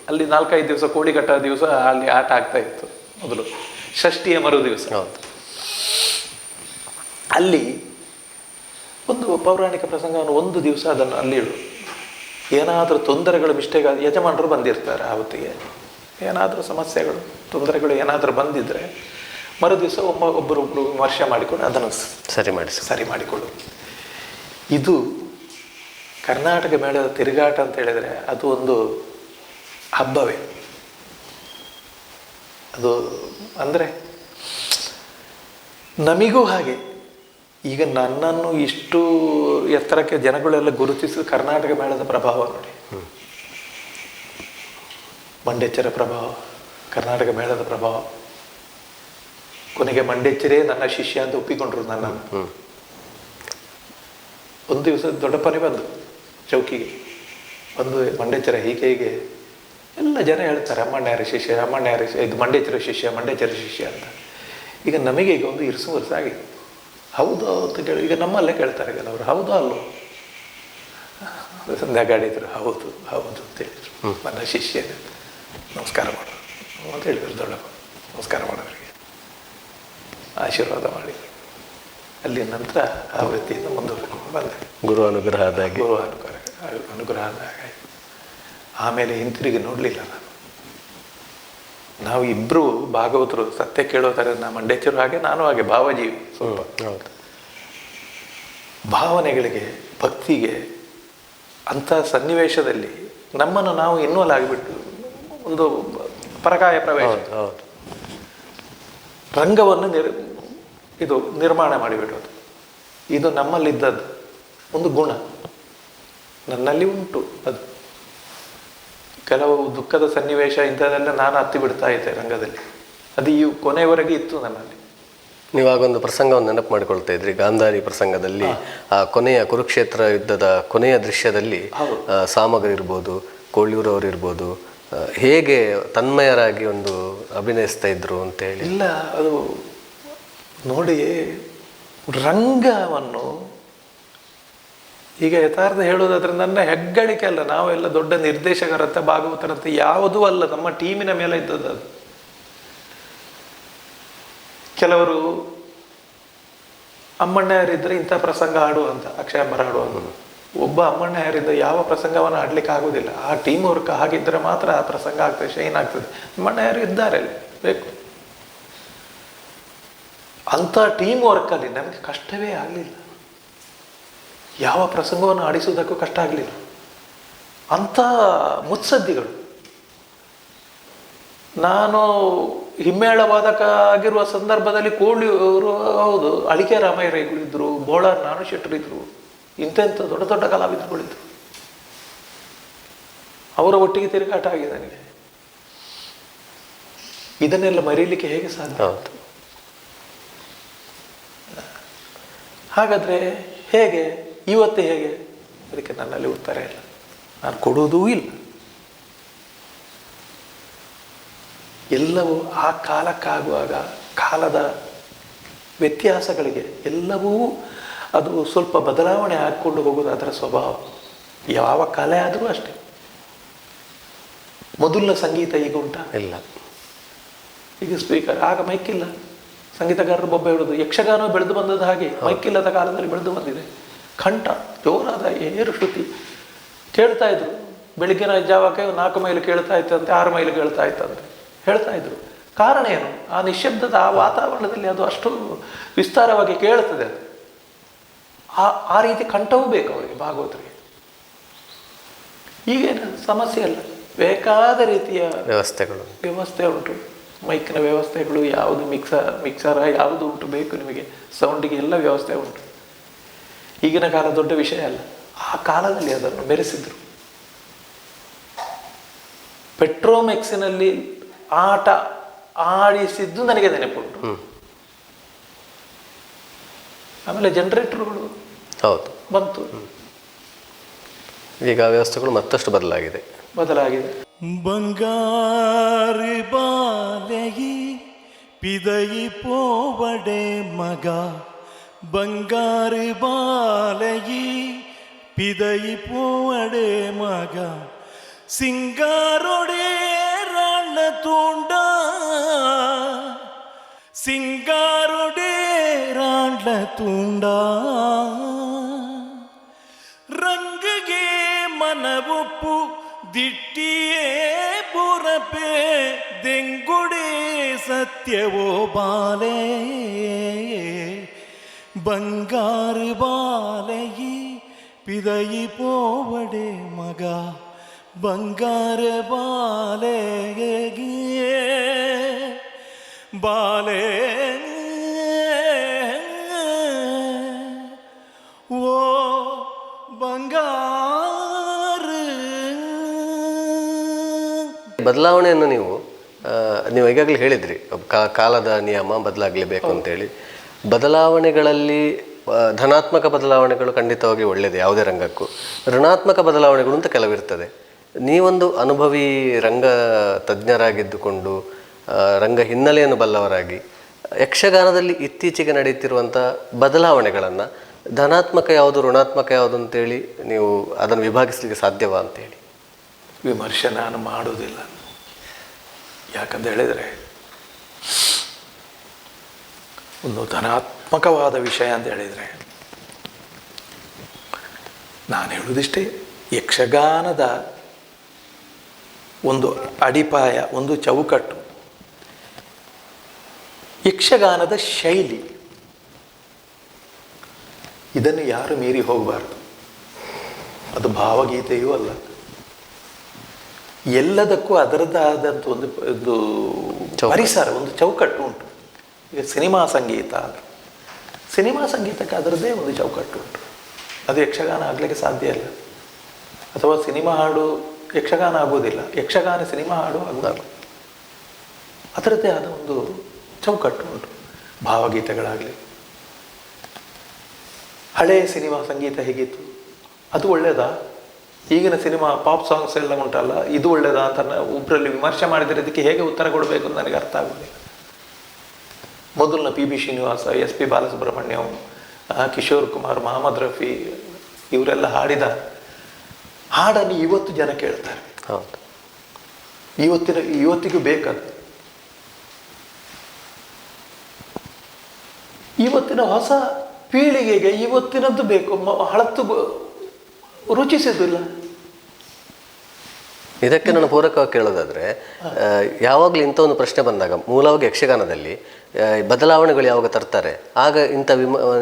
ಅಲ್ಲಿ 4-5 ದಿವಸ ಕೋಳಿ ಕಟ್ಟೋ ದಿವಸ ಅಲ್ಲಿ ಆಟ ಆಗ್ತಾ ಇತ್ತು ಮೊದಲು, ಷಷ್ಠಿಯ ಮರು ದಿವಸ. ಅಲ್ಲಿ ಒಂದು ಪೌರಾಣಿಕ ಪ್ರಸಂಗವನ್ನು ಒಂದು ದಿವಸ ಅದನ್ನು ಅಲ್ಲಿ ಇಡು. ಏನಾದರೂ ತೊಂದರೆಗಳು ಮಿಸ್ಟೇಕ್ ಆದ ಯಜಮಾನರು ಬಂದಿರ್ತಾರೆ, ಆ ಹೊತ್ತಿಗೆ ಏನಾದರೂ ಸಮಸ್ಯೆಗಳು ತೊಂದರೆಗಳು ಏನಾದರೂ ಬಂದಿದ್ರೆ ಮರು ದಿವಸ ಒಬ್ಬರೊಬ್ಬರು ವಿಮರ್ಶೆ ಮಾಡಿಕೊಂಡು ಅದನ್ನು ಸರಿ ಮಾಡಿಕೊಳ್ಳು. ಇದು ಕರ್ನಾಟಕ ಮೇಳದ ತಿರುಗಾಟ ಅಂತ ಹೇಳಿದರೆ ಅದು ಒಂದು ಹಬ್ಬವೇ. ಅದು ಅಂದರೆ ನಮಿಗೂ ಹಾಗೆ. ಈಗ ನನ್ನನ್ನು ಇಷ್ಟು ಎತ್ತರಕ್ಕೆ ಜನಗಳೆಲ್ಲ ಗುರುತಿಸಿದ ಕರ್ನಾಟಕ ಮೇಳದ ಪ್ರಭಾವ ನೋಡಿ. ಮಂಡೆಚ್ಚರ ಪ್ರಭಾವ, ಕರ್ನಾಟಕ ಮೇಳದ ಪ್ರಭಾವ. ಕೊನೆಗೆ ಮಂಡೆಚ್ಚರೇ ನನ್ನ ಶಿಷ್ಯ ಅಂತ ಒಪ್ಪಿಕೊಂಡ್ರು ನನ್ನನ್ನು. ಒಂದು ದಿವಸ ದೊಡ್ಡಪ್ಪನೇ ಬಂದು ಚೌಕಿಗೆ ಬಂದು, ಮಂಡೆಚ್ಚರ ಹೀಗೆ ಎಲ್ಲ ಜನ ಹೇಳ್ತಾರೆ, ಅಮ್ಮಣ್ಣ ಶಿಷ್ಯ ಇದು ಮಂಡೆಚ್ಚರ ಶಿಷ್ಯ ಅಂತ. ಈಗ ನಮಗೆ ಈಗ ಒಂದು ಇರಿಸು ವರ್ಷ ಆಗಿದೆ. ಹೌದು ಅಂತ ಕೇಳಿ ಈಗ ನಮ್ಮಲ್ಲೇ ಕೇಳ್ತಾರೆ ಕೆಲವರು, ಹೌದು ಅಲ್ಲೋ. ಸಂಧ್ಯಾಗಾಡಿದ್ರು, ಹೌದು ಅಂತ ಹೇಳಿದ್ರು. ನನ್ನ ಶಿಷ್ಯ ನಮಸ್ಕಾರ ಮಾಡೋರು ಅಂತ ಹೇಳಿದ್ರು. ದೊಡ್ಡಪ್ಪ ನಮಸ್ಕಾರ ಮಾಡೋರಿಗೆ ಆಶೀರ್ವಾದ ಮಾಡಿದ್ರು. ಅಲ್ಲಿ ನಂತರ ಆ ವೃತ್ತಿಯಿಂದ ಮುಂದುವರೆಕೊಂಡು ಬಂದೆ. ಗುರು ಅನುಗ್ರಹ ಆದಾಗಿ ಆಮೇಲೆ ಹಿಂತಿರುಗಿ ನೋಡಲಿಲ್ಲ ನಾನು. ನಾವು ಇಬ್ಬರು ಭಾಗವತರು, ಸತ್ಯ ಕೇಳೋ ಥರ. ನಾ ಮಂಡೇಚರು ಹಾಗೆ, ನಾನು ಹಾಗೆ ಭಾವಜೀವಿ. ಸ್ವಲ್ಪ ಭಾವನೆಗಳಿಗೆ, ಭಕ್ತಿಗೆ, ಅಂಥ ಸನ್ನಿವೇಶದಲ್ಲಿ ನಮ್ಮನ್ನು ನಾವು ಇನ್ವಾಲ್ವ್ ಆಗಿಬಿಟ್ಟು ಒಂದು ಪರಕಾಯ ಪ್ರವೇಶ ರಂಗವನ್ನು ನಿರ್ಮಾಣ ಮಾಡಿಬಿಡೋದು. ಇದು ನಮ್ಮಲ್ಲಿದ್ದದ್ದು ಒಂದು ಗುಣ, ನನ್ನಲ್ಲಿ ಉಂಟು. ಅದು ಕೆಲವು ದುಃಖದ ಸನ್ನಿವೇಶ ಇಂಥದ್ದೆಲ್ಲ ನಾನು ಹತ್ತಿ ಬಿಡ್ತಾ ಇದ್ದೆ ರಂಗದಲ್ಲಿ. ಅದು ಈ ಕೊನೆಯವರೆಗೆ ಇತ್ತು ನನ್ನಲ್ಲಿ. ನೀವಾಗೊಂದು ಪ್ರಸಂಗವನ್ನು ನೆನಪು ಮಾಡಿಕೊಳ್ತಾ ಇದ್ರಿ, ಗಾಂಧಾರಿ ಪ್ರಸಂಗದಲ್ಲಿ ಆ ಕೊನೆಯ ಕುರುಕ್ಷೇತ್ರ ಯುದ್ಧದ ಕೊನೆಯ ದೃಶ್ಯದಲ್ಲಿ ಸಾಮಗರಿರ್ಬೋದು, ಕೋಳ್ಯೂರವರು ಇರ್ಬೋದು, ಹೇಗೆ ತನ್ಮಯರಾಗಿ ಒಂದು ಅಭಿನಯಿಸ್ತಾ ಇದ್ರು ಅಂತ ಹೇಳಿ. ಇಲ್ಲ, ಅದು ನೋಡಿ, ರಂಗವನ್ನು ಈಗ ಯಥಾರ್ಥ ಹೇಳೋದಾದ್ರೆ ನನ್ನ ಹೆಗ್ಗಳಿಕೆ ಅಲ್ಲ. ನಾವೆಲ್ಲ ದೊಡ್ಡ ನಿರ್ದೇಶಕರಂತೆ, ಭಾಗವತರಂತೆ ಯಾವುದೂ ಅಲ್ಲ, ನಮ್ಮ ಟೀಮಿನ ಮೇಲೆ ಇದ್ದದ್ದು ಅದು. ಕೆಲವರು ಅಮ್ಮಣ್ಣಯರಿದ್ದರೆ ಇಂಥ ಪ್ರಸಂಗ ಆಡು ಅಂತ, ಅಕ್ಷಯಾಂಬರ ಆಡು ಅಂತ. ಒಬ್ಬ ಅಮ್ಮಣ್ಣಯರಿದ್ದ ಯಾವ ಪ್ರಸಂಗವನ್ನು ಆಡ್ಲಿಕ್ಕೆ ಆಗೋದಿಲ್ಲ. ಆ ಟೀಮ್ ವರ್ಕ್ ಹಾಗಿದ್ದರೆ ಮಾತ್ರ ಆ ಪ್ರಸಂಗ ಆಗ್ತದೆ, ಶೈನ್ ಆಗ್ತದೆ. ಅಮ್ಮಣ್ಣಯರು ಇದ್ದಾರೆ ಬೇಕು. ಅಂಥ ಟೀಮ್ ವರ್ಕಲ್ಲಿ ನನಗೆ ಕಷ್ಟವೇ ಆಗಲಿಲ್ಲ. ಯಾವ ಪ್ರಸಂಗವನ್ನು ಆಡಿಸುವುದಕ್ಕೂ ಕಷ್ಟ ಆಗಲಿಲ್ಲ. ಅಂಥ ಮುತ್ಸದ್ದಿಗಳು. ನಾನು ಹಿಮ್ಮೇಳವಾದಕ ಆಗಿರುವ ಸಂದರ್ಭದಲ್ಲಿ ಕೋಳಿಯವರು, ಹೌದು, ಅಳಿಕೆ ರಾಮಯ್ಯರಿಗಳಿದ್ರು, ಬೋಳಾರ್ ನಾನು ಶೆಟ್ಟರಿದ್ರು, ಇಂತೆಂಥ ದೊಡ್ಡ ದೊಡ್ಡ ಕಲಾವಿದರುಗಳಿದ್ರು. ಅವರ ಒಟ್ಟಿಗೆ ತಿರುಗಾಟ ಆಗಿದೆ ನನಗೆ. ಇದನ್ನೆಲ್ಲ ಮರೀಲಿಕ್ಕೆ ಹೇಗೆ ಸಾಧ್ಯ? ಹಾಗಾದರೆ ಹೇಗೆ ಇವತ್ತೇ ಹೇಗೆ? ಅದಕ್ಕೆ ನನ್ನಲ್ಲಿ ಉತ್ತರ ಇಲ್ಲ, ನಾನು ಕೊಡುವುದೂ ಇಲ್ಲ. ಎಲ್ಲವೂ ಆ ಕಾಲಕ್ಕಾಗುವಾಗ, ಕಾಲದ ವ್ಯತ್ಯಾಸಗಳಿಗೆ ಎಲ್ಲವೂ ಅದು ಸ್ವಲ್ಪ ಬದಲಾವಣೆ ಹಾಕ್ಕೊಂಡು ಹೋಗೋದು ಅದರ ಸ್ವಭಾವ. ಯಾವ ಕಲೆ ಆದರೂ ಅಷ್ಟೆ. ಮೊದಲಿನ ಸಂಗೀತ ಈಗ ಉಂಟಾ? ಇಲ್ಲ. ಈಗ ಸ್ಪೀಕರ್, ಆಗ ಮೈಕಿಲ್ಲ, ಸಂಗೀತಗಾರರು ಬೊಬ್ಬ ಹೇಳೋದು. ಯಕ್ಷಗಾನ ಬೆಳೆದು ಬಂದದ್ದು ಹಾಗೆ, ಮೈಕಿಲ್ಲದ ಕಾಲದಲ್ಲಿ ಬೆಳೆದು ಬಂದಿದೆ. ಕಂಠ ಜೋರಾದ ಏರು ಶ್ರುತಿ ಕೇಳ್ತಾ ಇದ್ರು. ಬೆಳಿಗ್ಗಿನ ಜಾವಕ್ಕೆ 4 ಮೈಲು ಕೇಳ್ತಾ ಇತ್ತಂತೆ, 6 ಮೈಲು ಕೇಳ್ತಾ ಇತ್ತಂತೆ ಹೇಳ್ತಾ ಇದ್ರು. ಕಾರಣ ಏನು? ಆ ನಿಶ್ಶಬ್ದದ ಆ ವಾತಾವರಣದಲ್ಲಿ ಅದು ಅಷ್ಟು ವಿಸ್ತಾರವಾಗಿ ಕೇಳ್ತದೆ. ಅದು ಆ ರೀತಿ ಕಂಠವೂ ಬೇಕು ಅವರಿಗೆ ಭಾಗವತರಿಗೆ. ಈಗೇನು ಸಮಸ್ಯೆ ಅಲ್ಲ, ಬೇಕಾದ ರೀತಿಯ ವ್ಯವಸ್ಥೆ ಉಂಟು. ಮೈಕ್ನ ವ್ಯವಸ್ಥೆಗಳು, ಯಾವುದು ಮಿಕ್ಸರ ಯಾವುದು ಉಂಟು ಬೇಕು ನಿಮಗೆ, ಸೌಂಡಿಗೆ ಎಲ್ಲ ವ್ಯವಸ್ಥೆ ಉಂಟು. ಈಗಿನ ಕಾಲ ದೊಡ್ಡ ವಿಷಯ ಅಲ್ಲ, ಆ ಕಾಲದಲ್ಲಿ ಅದನ್ನು ಮೆರೆಸಿದ್ರು. ಪೆಟ್ರೋಮೆಕ್ಸಿನಲ್ಲಿ ಆಟ ಆಡಿಸಿದ್ದು ನನಗೆ ನೆನಪುಂಟು. ಆಮೇಲೆ ಜನರೇಟರ್ಗಳು ಹೌದು ಬಂತು. ಈಗ ವ್ಯವಸ್ಥೆಗಳು ಮತ್ತಷ್ಟು ಬದಲಾಗಿದೆ. ಬಂಗಾರಿ ಬಾಲೆಯಿ ಪಿದಯಿ ಪೋವಡೆ ಮಗ, ಬಂಗಾರಿ ಬಾಲೆಯಿ ಪಿದಯಿ ಪೋವಡೆ ಮಗ, ಸಿಂಗಾರೊಡೆ ರಾಣ ತೂಂಡ, ಸಿಂಗಾರೊಡೆ ರಾಣ ತೂಂಡ, ರಂಗಗೆ ಮನವೊಪ್ಪು ದಿಟ್ಟಿಯೇ ಪುರಪೆ, ದೆಂಗುಡೆ ಸತ್ಯವೋ ಬಾಲೆ, ಬಂಗಾರು ಬಾಲೆಯಿ ಪಿದಯಿ ಪೋವಡೆ ಮಗ, ಬಂಗಾರ ಬಾಲೆಗೆ ಬಾಲೆ ಓ ಬಂಗಾರ. ಬದಲಾವಣೆಯನ್ನು ನೀವು ಈಗಾಗಲೇ ಹೇಳಿದ್ರಿ, ಕಾಲದ ನಿಯಮ ಬದಲಾಗಲೇಬೇಕು ಅಂತೇಳಿ. ಬದಲಾವಣೆಗಳಲ್ಲಿ ಧನಾತ್ಮಕ ಬದಲಾವಣೆಗಳು ಖಂಡಿತವಾಗಿ ಒಳ್ಳೆಯದು ಯಾವುದೇ ರಂಗಕ್ಕೂ, ಋಣಾತ್ಮಕ ಬದಲಾವಣೆಗಳು ಅಂತ ಕೆಲವಿರ್ತದೆ. ನೀವೊಂದು ಅನುಭವಿ ರಂಗ ತಜ್ಞರಾಗಿದ್ದುಕೊಂಡು, ರಂಗ ಹಿನ್ನೆಲೆಯನ್ನು ಬಲ್ಲವರಾಗಿ, ಯಕ್ಷಗಾನದಲ್ಲಿ ಇತ್ತೀಚೆಗೆ ನಡೆಯುತ್ತಿರುವಂಥ ಬದಲಾವಣೆಗಳನ್ನು ಧನಾತ್ಮಕ ಯಾವುದು ಋಣಾತ್ಮಕ ಯಾವುದು ಅಂತೇಳಿ ನೀವು ಅದನ್ನು ವಿಭಾಗಿಸಲಿಕ್ಕೆ ಸಾಧ್ಯವಾ ಅಂತೇಳಿ? ವಿಮರ್ಶೆ ನಾನು ಮಾಡುವುದಿಲ್ಲ. ಯಾಕಂತ ಹೇಳಿದರೆ, ಒಂದು ಧನಾತ್ಮಕವಾದ ವಿಷಯ ಅಂತ ಹೇಳಿದರೆ, ನಾನು ಹೇಳುವುದಿಷ್ಟೇ, ಯಕ್ಷಗಾನದ ಒಂದು ಅಡಿಪಾಯ, ಒಂದು ಚೌಕಟ್ಟು, ಯಕ್ಷಗಾನದ ಶೈಲಿ, ಇದನ್ನು ಯಾರು ಮೀರಿ ಹೋಗಬಾರ್ದು. ಅದು ಭಾವಗೀತೆಯೂ ಅಲ್ಲ, ಎಲ್ಲದಕ್ಕೂ ಅದರದ್ದಾದಂಥ ಒಂದು ಪರಿಸರ, ಒಂದು ಚೌಕಟ್ಟು ಉಂಟು. ಈಗ ಸಿನಿಮಾ ಸಂಗೀತಕ್ಕೆ ಅದರದ್ದೇ ಒಂದು ಚೌಕಟ್ಟು ಉಂಟು. ಅದು ಯಕ್ಷಗಾನ ಆಗಲಿಕ್ಕೆ ಸಾಧ್ಯ ಇಲ್ಲ. ಅಥವಾ ಸಿನಿಮಾ ಹಾಡು ಯಕ್ಷಗಾನ ಆಗೋದಿಲ್ಲ, ಯಕ್ಷಗಾನ ಸಿನಿಮಾ ಹಾಡು ಆಗೋದಿಲ್ಲ. ಅದರದ್ದೇ ಆದ ಒಂದು ಚೌಕಟ್ಟು ಉಂಟು. ಭಾವಗೀತೆಗಳಾಗಲಿ, ಹಳೆಯ ಸಿನಿಮಾ ಸಂಗೀತ ಹೇಗಿತ್ತು, ಅದು ಒಳ್ಳೆಯದಾ? ಈಗಿನ ಸಿನಿಮಾ ಪಾಪ್ ಸಾಂಗ್ಸ್ ಎಲ್ಲ ಉಂಟಲ್ಲ, ಇದು ಒಳ್ಳೆಯದಾ ಅಂತ ಒಬ್ಬರಲ್ಲಿ ವಿಮರ್ಶೆ ಮಾಡಿದರೆ ಇದಕ್ಕೆ ಹೇಗೆ ಉತ್ತರ ಕೊಡಬೇಕು ಅಂತ ನನಗೆ ಅರ್ಥ ಆಗೋದಿಲ್ಲ. ಮೊದಲಿನ ಪಿ ಬಿ ಶ್ರೀನಿವಾಸ, ಎಸ್ ಪಿ ಬಾಲಸುಬ್ರಹ್ಮಣ್ಯಂ, ಕಿಶೋರ್ ಕುಮಾರ್, ಮೊಹಮ್ಮದ್ ರಫಿ ಇವರೆಲ್ಲ ಹಾಡಿದ ಹಾಡನ್ನು ಇವತ್ತು ಜನ ಕೇಳ್ತಾರೆ. ಹೌದು, ಇವತ್ತಿಗೂ ಬೇಕದು. ಇವತ್ತಿನ ಹೊಸ ಪೀಳಿಗೆಗೆ ಇವತ್ತಿನದ್ದು ಬೇಕು, ಹಳತ್ತು ರುಚಿಸಿದಿಲ್ಲ. ಇದಕ್ಕೆ ನಾನು ಪೂರಕವಾಗಿ ಕೇಳೋದಾದರೆ, ಯಾವಾಗಲೂ ಇಂಥ ಒಂದು ಪ್ರಶ್ನೆ ಬಂದಾಗ ಮೂಲವಾಗಿ ಯಕ್ಷಗಾನದಲ್ಲಿ ಬದಲಾವಣೆಗಳು ಯಾವಾಗ ತರ್ತಾರೆ, ಆಗ ಇಂಥ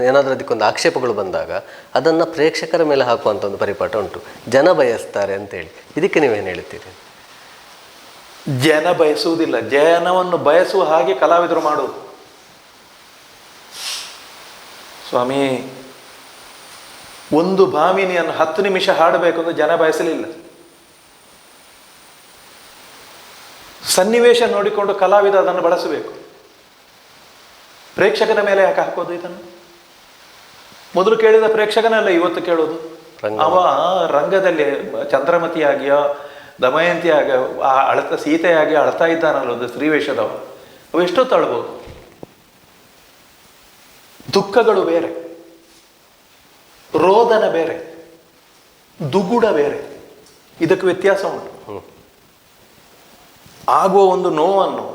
ಏನಾದರೂ ಅದಕ್ಕೊಂದು ಆಕ್ಷೇಪಗಳು ಬಂದಾಗ ಅದನ್ನು ಪ್ರೇಕ್ಷಕರ ಮೇಲೆ ಹಾಕುವಂಥ ಒಂದು ಪರಿಪಾಠ ಉಂಟು. ಜನ ಬಯಸ್ತಾರೆ ಅಂತೇಳಿ, ಇದಕ್ಕೆ ನೀವೇನು ಹೇಳ್ತೀರಿ? ಜನ ಬಯಸುವುದಿಲ್ಲ, ಜನವನ್ನು ಬಯಸುವ ಹಾಗೆ ಕಲಾವಿದರು ಮಾಡೋದು. ಸ್ವಾಮಿ, ಒಂದು ಭಾಮಿನಿಯನ್ನು 10 ನಿಮಿಷ ಹಾಡಬೇಕು ಅಂತ ಜನ ಬಯಸಲಿಲ್ಲ. ಸನ್ನಿವೇಶ ನೋಡಿಕೊಂಡು ಕಲಾವಿದ ಅದನ್ನು ಬಳಸಬೇಕು. ಪ್ರೇಕ್ಷಕನ ಮೇಲೆ ಯಾಕೆ ಹಾಕೋದು ಇದನ್ನು? ಮೊದಲು ಕೇಳಿದ ಪ್ರೇಕ್ಷಕನಲ್ಲ ಇವತ್ತು ಕೇಳೋದು. ಅವ ರಂಗದಲ್ಲಿ ಚಂದ್ರಮತಿಯಾಗಿಯೋ ದಮಯಂತಿಯಾಗಿ ಸೀತೆಯಾಗಿ ಅಳ್ತಾ ಇದ್ದಾನಲ್ಲ ಒಂದು ಸ್ತ್ರೀವೇಷದವ, ಅವು ಎಷ್ಟೊತ್ತು ಅಳ್ಬೋದು? ದುಃಖಗಳು ಬೇರೆ, ರೋದನ ಬೇರೆ, ದುಗುಡ ಬೇರೆ, ಇದಕ್ಕೆ ವ್ಯತ್ಯಾಸ ಉಂಟು. ಆಗುವ ಒಂದು ನೋವನ್ನು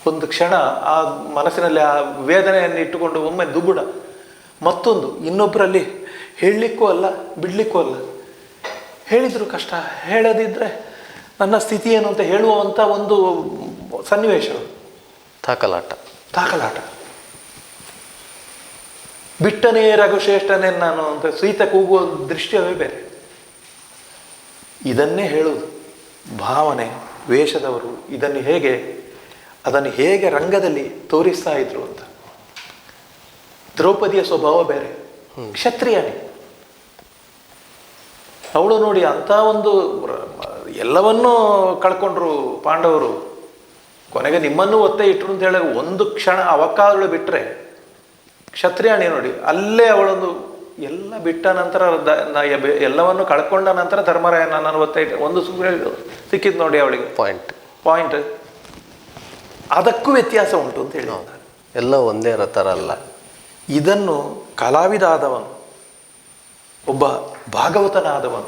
ಒಂದು ಕ್ಷಣ ಆ ಮನಸ್ಸಿನಲ್ಲಿ ಆ ವೇದನೆಯನ್ನು ಇಟ್ಟುಕೊಂಡು ಒಮ್ಮೆ ದುಗುಡ, ಮತ್ತೊಂದು ಇನ್ನೊಬ್ಬರಲ್ಲಿ ಹೇಳಲಿಕ್ಕೂ ಅಲ್ಲ ಬಿಡಲಿಕ್ಕೂ ಅಲ್ಲ. ಹೇಳಿದ್ರು ಕಷ್ಟ, ಹೇಳದಿದ್ದರೆ ನನ್ನ ಸ್ಥಿತಿ ಏನು ಅಂತ ಹೇಳುವಂಥ ಒಂದು ಸನ್ನಿವೇಶ, ತಾಕಲಾಟ. ಬಿಟ್ಟನೇ ರಘುಶ್ರೇಷ್ಠನೇ ನಾನು ಅಂತ ಸೀತೆ ಕೂಗುವ ದೃಶ್ಯವೇ ಬೇರೆ. ಇದನ್ನೇ ಹೇಳುವುದು ಭಾವನೆ, ವೇಷದವರು ಅದನ್ನು ಹೇಗೆ ರಂಗದಲ್ಲಿ ತೋರಿಸ್ತಾ ಇದ್ರು ಅಂತ. ದ್ರೌಪದಿಯ ಸ್ವಭಾವ ಬೇರೆ, ಕ್ಷತ್ರಿಯನೇ. ಅವಳು ನೋಡಿ ಅಂಥ ಒಂದು ಎಲ್ಲವನ್ನೂ ಕಳ್ಕೊಂಡ್ರು ಪಾಂಡವರು, ಕೊನೆಗೆ ನಿಮ್ಮನ್ನೂ ಒತ್ತೆ ಇಟ್ರು ಅಂತ ಹೇಳಿ ಒಂದು ಕ್ಷಣ ಅವಕಾಶಗಳು ಬಿಟ್ಟರೆ ಕ್ಷತ್ರಿಯಾಣಿ ನೋಡಿ, ಅಲ್ಲೇ ಅವಳೊಂದು ಎಲ್ಲ ಬಿಟ್ಟ ನಂತರ ಎಲ್ಲವನ್ನು ಕಳ್ಕೊಂಡ ನಂತರ ಧರ್ಮರಾಯ ನನ್ನನ್ನು ಒತ್ತೆ ಇಟ್ಟು ಒಂದು ಸೂರ್ಯ ಸಿಕ್ಕಿದ್ದು ನೋಡಿ ಅವಳಿಗೆ ಪಾಯಿಂಟ್. ಅದಕ್ಕೂ ವ್ಯತ್ಯಾಸ ಉಂಟು ಅಂತ ಹೇಳಿ ಎಲ್ಲ ಒಂದೇ ಥರ ಅಲ್ಲ. ಇದನ್ನು ಕಲಾವಿದ ಆದವನು, ಒಬ್ಬ ಭಾಗವತನಾದವನು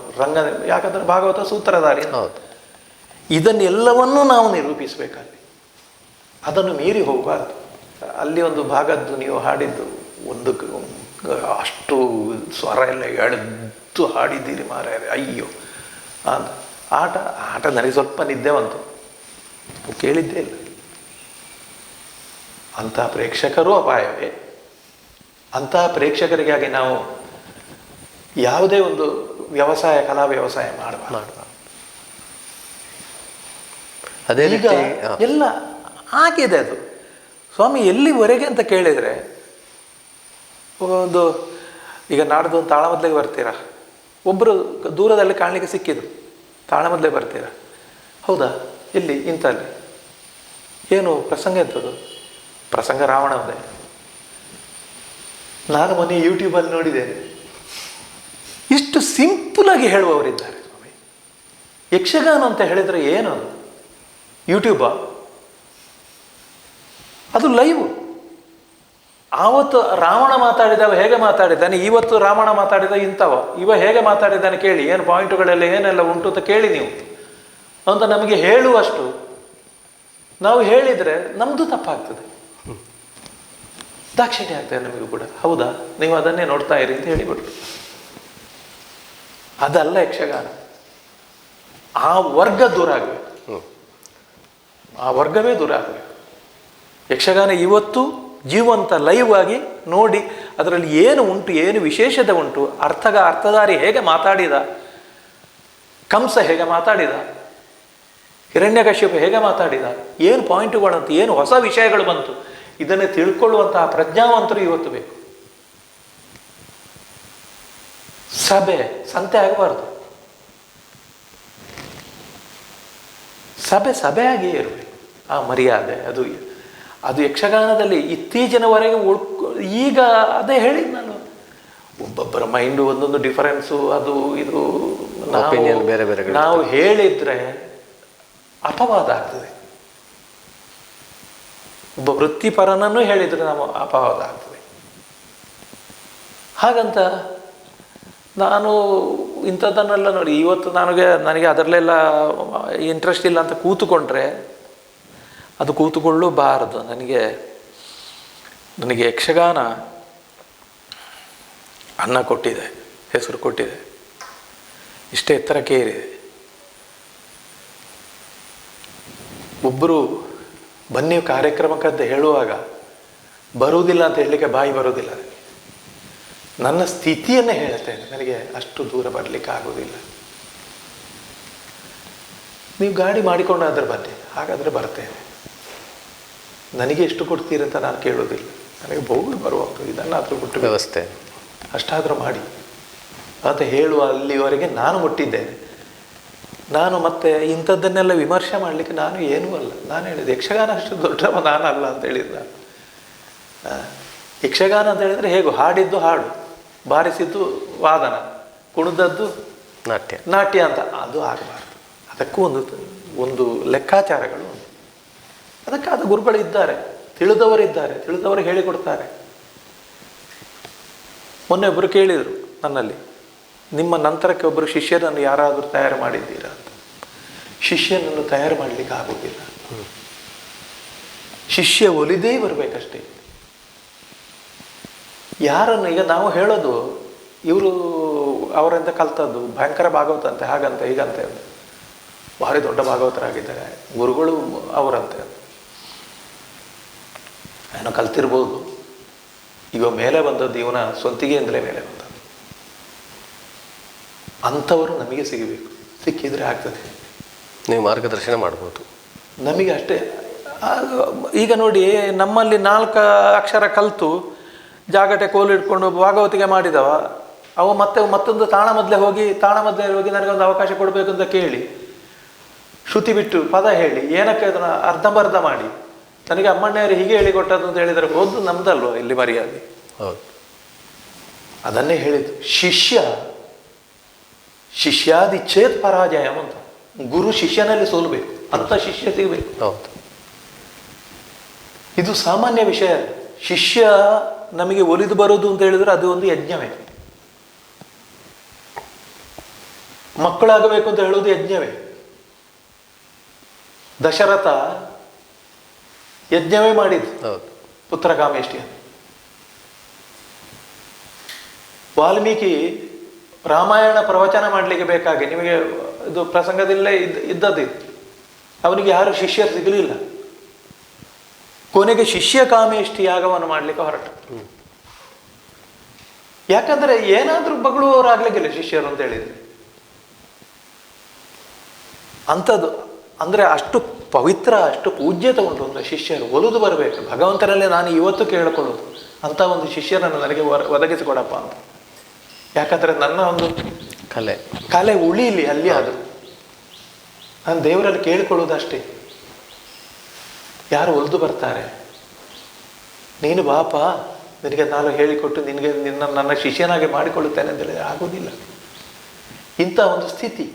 ಯಾಕಂದ್ರೆ ಭಾಗವತ ಸೂತ್ರಧಾರಿ, ಇದನ್ನೆಲ್ಲವನ್ನೂ ನಾವು ನಿರೂಪಿಸಬೇಕಲ್ಲಿ, ಅದನ್ನು ಮೀರಿ ಹೋಗಬಾರ್ದು. ಅಲ್ಲಿ ಒಂದು ಭಾಗದ್ದು ನೀವು ಹಾಡಿದ್ದು ಒಂದು ಅಷ್ಟು ಸ್ವರ ಎಲ್ಲ ಎಳೆದು ಹಾಡಿದ್ದೀರಿ ಮಾರಾಯ, ಅಯ್ಯೋ ಆಟ ನನಗೆ ಸ್ವಲ್ಪ ನಿದ್ದೆ ಬಂತು, ಕೇಳಿದ್ದೇ ಇಲ್ಲ. ಅಂಥ ಪ್ರೇಕ್ಷಕರೂ ಅಪಾಯವೇ. ಅಂತಹ ಪ್ರೇಕ್ಷಕರಿಗಾಗಿ ನಾವು ಯಾವುದೇ ಒಂದು ಕಲಾ ವ್ಯವಸಾಯ ಮಾಡಬಾರ್ದು. ಅದೇ ಈಗ ಎಲ್ಲ ಆಗಿದೆ ಅದು. ಸ್ವಾಮಿ ಎಲ್ಲಿವರೆಗೆ ಅಂತ ಕೇಳಿದರೆ, ಈಗ ನಾಡ್ದು ಒಂದು ತಾಳಮದ್ಲೆಗೆ ಬರ್ತೀರಾ, ಒಬ್ಬರು ದೂರದಲ್ಲಿ ಕಾಣಲಿಕ್ಕೆ ಸಿಕ್ಕಿದ್ರು, ತಾಳಮದ್ಲೆ ಬರ್ತೀರಾ, ಹೌದಾ ಎಲ್ಲಿ ಇಂಥಲ್ಲಿ, ಏನು ಪ್ರಸಂಗ ಎಂಥದ್ದು, ಪ್ರಸಂಗ ರಾವಣವೇ. ನಾನು ಮೊನ್ನೆ ಯೂಟ್ಯೂಬಲ್ಲಿ ನೋಡಿದ್ದೇನೆ, ಇಷ್ಟು ಸಿಂಪಲಾಗಿ ಹೇಳುವವರಿದ್ದಾರೆ ಸ್ವಾಮಿ. ಯಕ್ಷಗಾನ ಅಂತ ಹೇಳಿದರೆ ಏನು, ಯೂಟ್ಯೂಬಾ? ಅದು ಲೈವ್. ಆವತ್ತು ರಾವಣ ಮಾತಾಡಿದವ ಹೇಗೆ ಮಾತಾಡಿದ್ದಾನೆ, ಇವತ್ತು ರಾವಣ ಮಾತಾಡಿದ ಇವ ಹೇಗೆ ಮಾತಾಡಿದ್ದಾನೆ ಕೇಳಿ, ಏನು ಪಾಯಿಂಟುಗಳೆಲ್ಲ ಏನೆಲ್ಲ ಉಂಟು ಅಂತ ಕೇಳಿ ನೀವು ಅಂತ ನಮಗೆ ಹೇಳುವಷ್ಟು ನಾವು ಹೇಳಿದರೆ ನಮ್ಮದು ತಪ್ಪಾಗ್ತದೆ, ದಾಕ್ಷಿಣ್ಯ ಆಗ್ತದೆ ನಮಗೂ ಕೂಡ. ಹೌದಾ, ನೀವು ಅದನ್ನೇ ನೋಡ್ತಾ ಇರಿ ಅಂತ ಹೇಳಿಬಿಟ್ರು. ಅದಲ್ಲ ಯಕ್ಷಗಾನ. ಆ ವರ್ಗ ದೂರ ಆಗಬೇಕು, ಆ ವರ್ಗವೇ ದೂರ ಆಗಬೇಕು. ಯಕ್ಷಗಾನ ಇವತ್ತು ಜೀವಂತ ಲೈವ್ ಆಗಿ ನೋಡಿ ಅದರಲ್ಲಿ ಏನು ಉಂಟು, ಏನು ವಿಶೇಷತೆ ಉಂಟು, ಅರ್ಥಧಾರಿ ಹೇಗೆ ಮಾತಾಡಿದ, ಕಂಸ ಹೇಗೆ ಮಾತಾಡಿದ, ಹಿರಣ್ಯಕಶ್ಯಪ ಹೇಗೆ ಮಾತಾಡಿದ, ಏನು ಪಾಯಿಂಟುಗಳಂತ, ಏನು ಹೊಸ ವಿಷಯಗಳು ಬಂತು, ಇದನ್ನೇ ತಿಳ್ಕೊಳ್ಳುವಂತಹ ಪ್ರಜ್ಞಾವಂತರು ಇವತ್ತು ಬೇಕು. ಸಂತೆ ಆಗಬಾರ್ದು, ಸಭೆಯಾಗಿಯೇ ಇರಬೇಕು. ಆ ಮರ್ಯಾದೆ ಅದು ಯಕ್ಷಗಾನದಲ್ಲಿ ಇತ್ತೀಚಿನವರೆಗೆ ಈಗ ಅದೇ ಹೇಳಿದ್ ನಾನು, ಒಬ್ಬೊಬ್ಬರ ಮೈಂಡು ಒಂದೊಂದು ಡಿಫರೆನ್ಸು, ಅದು ಇದು ಬೇರೆ ಬೇರೆ ನಾವು ಹೇಳಿದ್ರೆ ಅಪವಾದ ಆಗ್ತದೆ. ಒಬ್ಬ ವೃತ್ತಿಪರನನ್ನು ಹೇಳಿದರೆ ನಾವು ಅಪವಾದ ಆಗ್ತದೆ. ಹಾಗಂತ ನಾನು ಇಂಥದ್ದನ್ನೆಲ್ಲ ನೋಡಿ, ಇವತ್ತು ನನಗೆ ಅದರಲ್ಲೆಲ್ಲ ಇಂಟ್ರೆಸ್ಟ್ ಇಲ್ಲ ಅಂತ ಕೂತುಕೊಂಡ್ರೆ ಅದು ಕೂತುಕೊಳ್ಳಬಾರದು. ನನಗೆ ಯಕ್ಷಗಾನ ಅನ್ನ ಕೊಟ್ಟಿದೆ, ಹೆಸರು ಕೊಟ್ಟಿದೆ, ಇಷ್ಟೇ ಎತ್ತರಕ್ಕೆ ಏರಿದೆ. ಒಬ್ಬರು ಬನ್ನಿ ಕಾರ್ಯಕ್ರಮಕ್ಕಂತ ಹೇಳುವಾಗ ಬರುವುದಿಲ್ಲ ಅಂತ ಹೇಳಲಿಕ್ಕೆ ಬಾಯಿ ಬರುವುದಿಲ್ಲ. ನನ್ನ ಸ್ಥಿತಿಯನ್ನೇ ಹೇಳ್ತೇನೆ, ನನಗೆ ಅಷ್ಟು ದೂರ ಬರಲಿಕ್ಕೆ ಆಗೋದಿಲ್ಲ. ನೀವು ಗಾಡಿ ಮಾಡಿಕೊಂಡಾದ್ರೆ ಬನ್ನಿ, ಹಾಗಾದರೆ ಬರ್ತೇನೆ. ನನಗೆ ಎಷ್ಟು ಕೊಡ್ತೀರಂತ ನಾನು ಕೇಳೋದಿಲ್ಲ, ನನಗೆ ಬಹುಗಳು ಬರುವಂಥದ್ದು, ಇದನ್ನಾದರೂ ಕೊಟ್ಟು ವ್ಯವಸ್ಥೆ ಅಷ್ಟಾದರೂ ಮಾಡಿ ಅಂತ ಹೇಳುವ ಅಲ್ಲಿವರೆಗೆ ನಾನು ಮುಟ್ಟಿದ್ದೇನೆ. ನಾನು ಮತ್ತೆ ಇಂಥದ್ದನ್ನೆಲ್ಲ ವಿಮರ್ಶೆ ಮಾಡಲಿಕ್ಕೆ ನಾನು ಏನೂ ಅಲ್ಲ. ನಾನು ಹೇಳಿದೆ ಯಕ್ಷಗಾನ ಅಷ್ಟು ದೊಡ್ಡವ ನಾನಲ್ಲ ಅಂತ ಹೇಳಿದ್ದು. ಯಕ್ಷಗಾನ ಅಂತ ಹೇಳಿದರೆ ಹೇಗೂ ಹಾಡಿದ್ದು ಹಾಡು, ಬಾರಿಸಿದ್ದು ವಾದನ, ಕುಣಿದದ್ದು ನಾಟ್ಯ ಅಂತ ಅದು ಆಗಬಾರ್ದು. ಅದಕ್ಕೂ ಒಂದು ಲೆಕ್ಕಾಚಾರಗಳು ಉಂಟು. ಅದಕ್ಕಾದ ಗುರುಗಳು ಇದ್ದಾರೆ, ತಿಳಿದವರು ಹೇಳಿಕೊಡ್ತಾರೆ. ಮೊನ್ನೆ ಒಬ್ಬರು ಕೇಳಿದರು ನನ್ನಲ್ಲಿ, ನಿಮ್ಮ ನಂತರಕ್ಕೆ ಒಬ್ಬರು ಶಿಷ್ಯರನ್ನು ಯಾರಾದರೂ ತಯಾರು ಮಾಡಿದ್ದೀರಾ ಅಂತ. ಶಿಷ್ಯನನ್ನು ತಯಾರು ಮಾಡಲಿಕ್ಕೆ ಆಗೋದಿಲ್ಲ, ಶಿಷ್ಯ ಒಲಿದೇ ಬರಬೇಕಷ್ಟೇ. ಯಾರನ್ನು ಈಗ ನಾವು ಹೇಳೋದು, ಇವರು ಅವರಿಂದ ಕಲ್ತದ್ದು ಭಯಂಕರ ಭಾಗವತ ಅಂತೆ, ಹಾಗಂತೆ ಹೀಗಂತೆ, ಭಾರಿ ದೊಡ್ಡ ಭಾಗವತರಾಗಿದ್ದಾರೆ, ಗುರುಗಳು ಅವರಂತೆ, ಏನೋ ಕಲ್ತಿರ್ಬೋದು. ಈಗ ಮೇಲೆ ಬಂದದ್ದು ಇವನ ಸ್ವಂತಿಗೆಯಿಂದಲೇ ಮೇಲೆ ಬಂದ. ಅಂಥವರು ನಮಗೆ ಸಿಗಬೇಕು, ಸಿಕ್ಕಿದ್ರೆ ಆಗ್ತದೆ, ನೀವು ಮಾರ್ಗದರ್ಶನ ಮಾಡ್ಬೋದು ನಮಗೆ ಅಷ್ಟೇ. ಈಗ ನೋಡಿ, ನಮ್ಮಲ್ಲಿ 4 ಅಕ್ಷರ ಕಲಿತು ಜಾಗಟೆ ಕೋಲು ಇಟ್ಕೊಂಡು ಭಾಗವತಿಗೆ ಮಾಡಿದವ, ಅವ ಮತ್ತೊಂದು ತಾಳಮದ್ದಲೆ ಹೋಗಿ ನನಗೊಂದು ಅವಕಾಶ ಕೊಡಬೇಕು ಅಂತ ಕೇಳಿ ಶ್ರುತಿ ಬಿಟ್ಟು ಪದ ಹೇಳಿ ಏನಕ್ಕೆ ಅದನ್ನು ಅರ್ಧಂಬರ್ಧ ಮಾಡಿ ನನಗೆ ಅಮ್ಮಣ್ಣವರು ಹೀಗೆ ಹೇಳಿಕೊಟ್ಟದ್ದು ಅಂತ ಹೇಳಿದರೆ ಓದು ನಮ್ದಲ್ವ ಇಲ್ಲಿ ಮರ್ಯಾದೆ. ಹೌದು, ಅದನ್ನೇ ಹೇಳಿದ್ದು. ಶಿಷ್ಯಾದಿ ಚೇತ್ ಪರಾಜಯಂ ಅಂತ. ಗುರು ಶಿಷ್ಯನಲ್ಲಿ ಸೋಲ್ಬೇಕು, ಅಂತ ಶಿಷ್ಯ ಸಿಗಬೇಕು. ಹೌದು, ಇದು ಸಾಮಾನ್ಯ ವಿಷಯ. ಶಿಷ್ಯ ನಮಗೆ ಒಲಿದು ಬರೋದು ಅಂತ ಹೇಳಿದ್ರೆ ಅದು ಒಂದು ಯಜ್ಞವೇ. ಮಕ್ಕಳಾಗಬೇಕು ಅಂತ ಹೇಳೋದು ಯಜ್ಞವೇ. ದಶರಥ ಯಜ್ಞವೇ ಮಾಡಿದ್ದು ಪುತ್ರಕಾಮೇಷ್ಟಿಯನ್ನು. ವಾಲ್ಮೀಕಿ ರಾಮಾಯಣ ಪ್ರವಚನ ಮಾಡಲಿಕ್ಕೆ ಬೇಕಾಗಿ, ನಿಮಗೆ ಇದು ಪ್ರಸಂಗದಲ್ಲೇ ಇದ್ದದ್ದು, ಅವನಿಗೆ ಯಾರು ಶಿಷ್ಯರು ಸಿಗಲಿಲ್ಲ. ಕೊನೆಗೆ ಶಿಷ್ಯ ಕಾಮೇಷ್ಟಿ ಯಾಗವನ್ನು ಮಾಡಲಿಕ್ಕೆ ಹೊರಟ. ಯಾಕಂದ್ರೆ ಏನಾದ್ರೂ ಬಗಳುವವರಾಗ್ಲಿಕ್ಕಿಲ್ಲ ಶಿಷ್ಯರು ಅಂತ ಹೇಳಿದ್ರೆ. ಅಂಥದ್ದು ಅಂದ್ರೆ ಅಷ್ಟು ಪವಿತ್ರ, ಅಷ್ಟು ಪೂಜ್ಯತೆ ಉಂಟು ಒಂದು ಶಿಷ್ಯರು. ಒಲಿದು ಬರಬೇಕು ಭಗವಂತನಲ್ಲೇ. ನಾನು ಇವತ್ತು ಕೇಳಿಕೊಳ್ಳೋದು ಅಂಥ ಒಂದು ಶಿಷ್ಯರನ್ನು ನನಗೆ ಒದಗಿಸಿಕೊಡಪ್ಪ ಅಂತ. ಯಾಕಂದ್ರೆ ನನ್ನ ಒಂದು ಕಲೆ ಉಳಿಲಿ ಅಲ್ಲಿ. ಅದು ನಾನು ದೇವರಲ್ಲಿ ಕೇಳಿಕೊಳ್ಳೋದಷ್ಟೇ. ಯಾರು ಒಲಿದು ಬರ್ತಾರೆ, ನೀನು ಬಾಪ, ನಿನಗೆ ನಾನು ಹೇಳಿಕೊಟ್ಟು ನನ್ನ ಶಿಷ್ಯನಾಗಿ ಮಾಡಿಕೊಳ್ಳುತ್ತೇನೆ ಅಂತ ಹೇಳಿದ್ರೆ ಆಗೋದಿಲ್ಲ. ಇಂಥ ಒಂದು ಸ್ಥಿತಿ.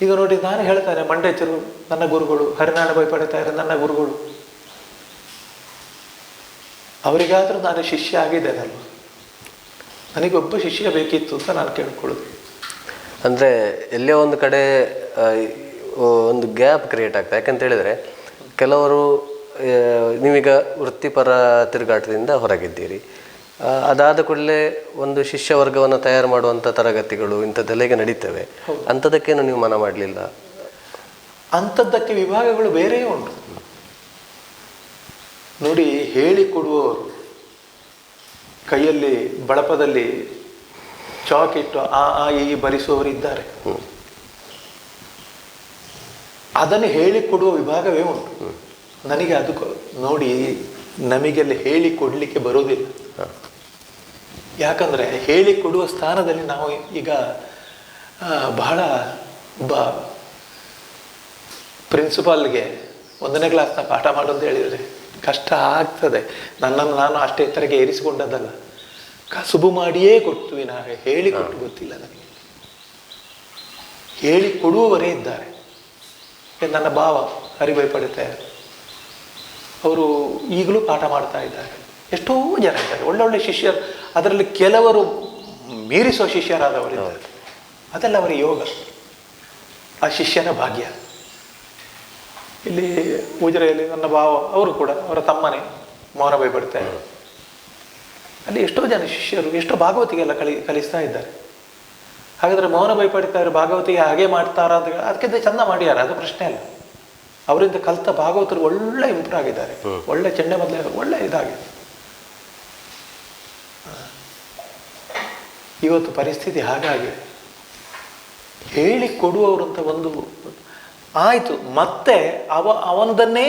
ಈಗ ನೋಡಿ, ನಾನು ಹೇಳ್ತಾನೆ, ಮಂಡೇಚರು ನನ್ನ ಗುರುಗಳು, ಹರಿನಾರಾಯಣ ಭಯಪಡ್ತಾರೆ ನನ್ನ ಗುರುಗಳು, ಅವರಿಗಾದ್ರೂ ನಾನು ಶಿಷ್ಯ ಆಗಿದ್ದೇನಲ್ವ, ನನಗೊಬ್ಬ ಶಿಷ್ಯ ಬೇಕಿತ್ತು ಅಂತ ನಾನು ಕೇಳ್ಕೊಳ್ಳೋದು. ಅಂದರೆ ಎಲ್ಲೇ ಒಂದು ಕಡೆ ಒಂದು ಗ್ಯಾಪ್ ಕ್ರಿಯೇಟ್ ಆಗ್ತದೆ. ಯಾಕಂತ ಹೇಳಿದರೆ ಕೆಲವರು, ನೀವೀಗ ವೃತ್ತಿಪರ ತಿರುಗಾಟದಿಂದ ಹೊರಗಿದ್ದೀರಿ, ಅದಾದ ಕೂಡಲೇ ಒಂದು ಶಿಷ್ಯ ವರ್ಗವನ್ನು ತಯಾರು ಮಾಡುವಂಥ ತರಗತಿಗಳು ಇಂಥದ್ದೆಲ್ಲ ಈಗ ನಡೀತವೆ. ಅಂಥದ್ದಕ್ಕೇನು ನೀವು ಮನ ಮಾಡಲಿಲ್ಲ? ಅಂಥದ್ದಕ್ಕೆ ವಿಭಾಗಗಳು ಬೇರೆಯೇ ಉಂಟು ನೋಡಿ. ಹೇಳಿಕೊಡುವವರು ಕೈಯಲ್ಲಿ ಬಳಪದಲ್ಲಿ ಚಾಕ್ ಇಟ್ಟು ಈ ಬರಿಸುವವರು ಇದ್ದಾರೆ. ಅದನ್ನು ಹೇಳಿಕೊಡುವ ವಿಭಾಗವೇ ಉಂಟು. ನನಗೆ ಅದು ನೋಡಿ, ನಮಗೆಲ್ಲ ಹೇಳಿಕೊಡ್ಲಿಕ್ಕೆ ಬರೋದಿಲ್ಲ. ಯಾಕಂದರೆ ಹೇಳಿಕೊಡುವ ಸ್ಥಾನದಲ್ಲಿ ನಾವು ಈಗ ಬಹಳ ಒಬ್ಬ ಪ್ರಿನ್ಸಿಪಾಲ್ಗೆ 1ನೇ ಕ್ಲಾಸ್ನ ಪಾಠ ಮಾಡು ಅಂತ ಹೇಳಿದರೆ ಕಷ್ಟ ಆಗ್ತದೆ. ನನ್ನನ್ನು ನಾನು ಅಷ್ಟೇ ಎತ್ತರಕ್ಕೆ ಏರಿಸಿಕೊಂಡದ್ದಲ್ಲ, ಕಸುಬು ಮಾಡಿಯೇ ಕೊಟ್ಟು ಹೇಳಿಕೊಟ್ಟು ಗೊತ್ತಿಲ್ಲ ನನಗೆ. ಹೇಳಿಕೊಡುವವರೇ ಇದ್ದಾರೆ. ನನ್ನ ಭಾವ ಹರಿಭಯಪಡುತ್ತಾರೆ, ಅವರು ಈಗಲೂ ಪಾಠ ಮಾಡ್ತಾ ಇದ್ದಾರೆ. ಎಷ್ಟೋ ಜನ ಇದ್ದಾರೆ, ಒಳ್ಳೊಳ್ಳೆ ಶಿಷ್ಯರು. ಅದರಲ್ಲಿ ಕೆಲವರು ಮೀರಿಸುವ ಶಿಷ್ಯರಾದವರಿದ್ದಾರೆ. ಅದೆಲ್ಲ ಅವರ ಯೋಗ, ಆ ಶಿಷ್ಯನ ಭಾಗ್ಯ. ಇಲ್ಲಿ ಉಜಿರೆಯಲ್ಲಿ ನನ್ನ ಭಾವ, ಅವರು ಕೂಡ ಅವರ ತಮ್ಮನೇ ಮೌನ ಭಯಪಡ್ತಾರೆ. ಅಲ್ಲಿ ಎಷ್ಟೋ ಜನ ಶಿಷ್ಯರು ಎಷ್ಟೋ ಭಾಗವತಿಗೆಲ್ಲ ಕಲಿಸ್ತಾ ಇದ್ದಾರೆ. ಹಾಗಾದರೆ ಮೌನ ಭಯಪಡ್ತಾರೆ ಭಾಗವತಿಗೆ ಹಾಗೆ ಮಾಡ್ತಾರಾ ಅಂತ ಅದಕ್ಕಿಂತ ಚಂದ ಮಾಡ್ಯಾರ, ಅದು ಪ್ರಶ್ನೆ ಅಲ್ಲ. ಅವರಿಂದ ಕಲಿತ ಭಾಗವತರು ಒಳ್ಳೆ ಇಂಪ್ರೂವ್ ಆಗಿದ್ದಾರೆ, ಒಳ್ಳೆ ಚೆಂಡೆ ಮೊದಲೇ ಒಳ್ಳೆ ಇದಾಗಿದೆ. ಇವತ್ತು ಪರಿಸ್ಥಿತಿ ಹಾಗಾಗಿ ಹೇಳಿಕೊಡುವವರು ಅಂತ ಒಂದು ಆಯಿತು. ಮತ್ತೆ ಅವನದನ್ನೇ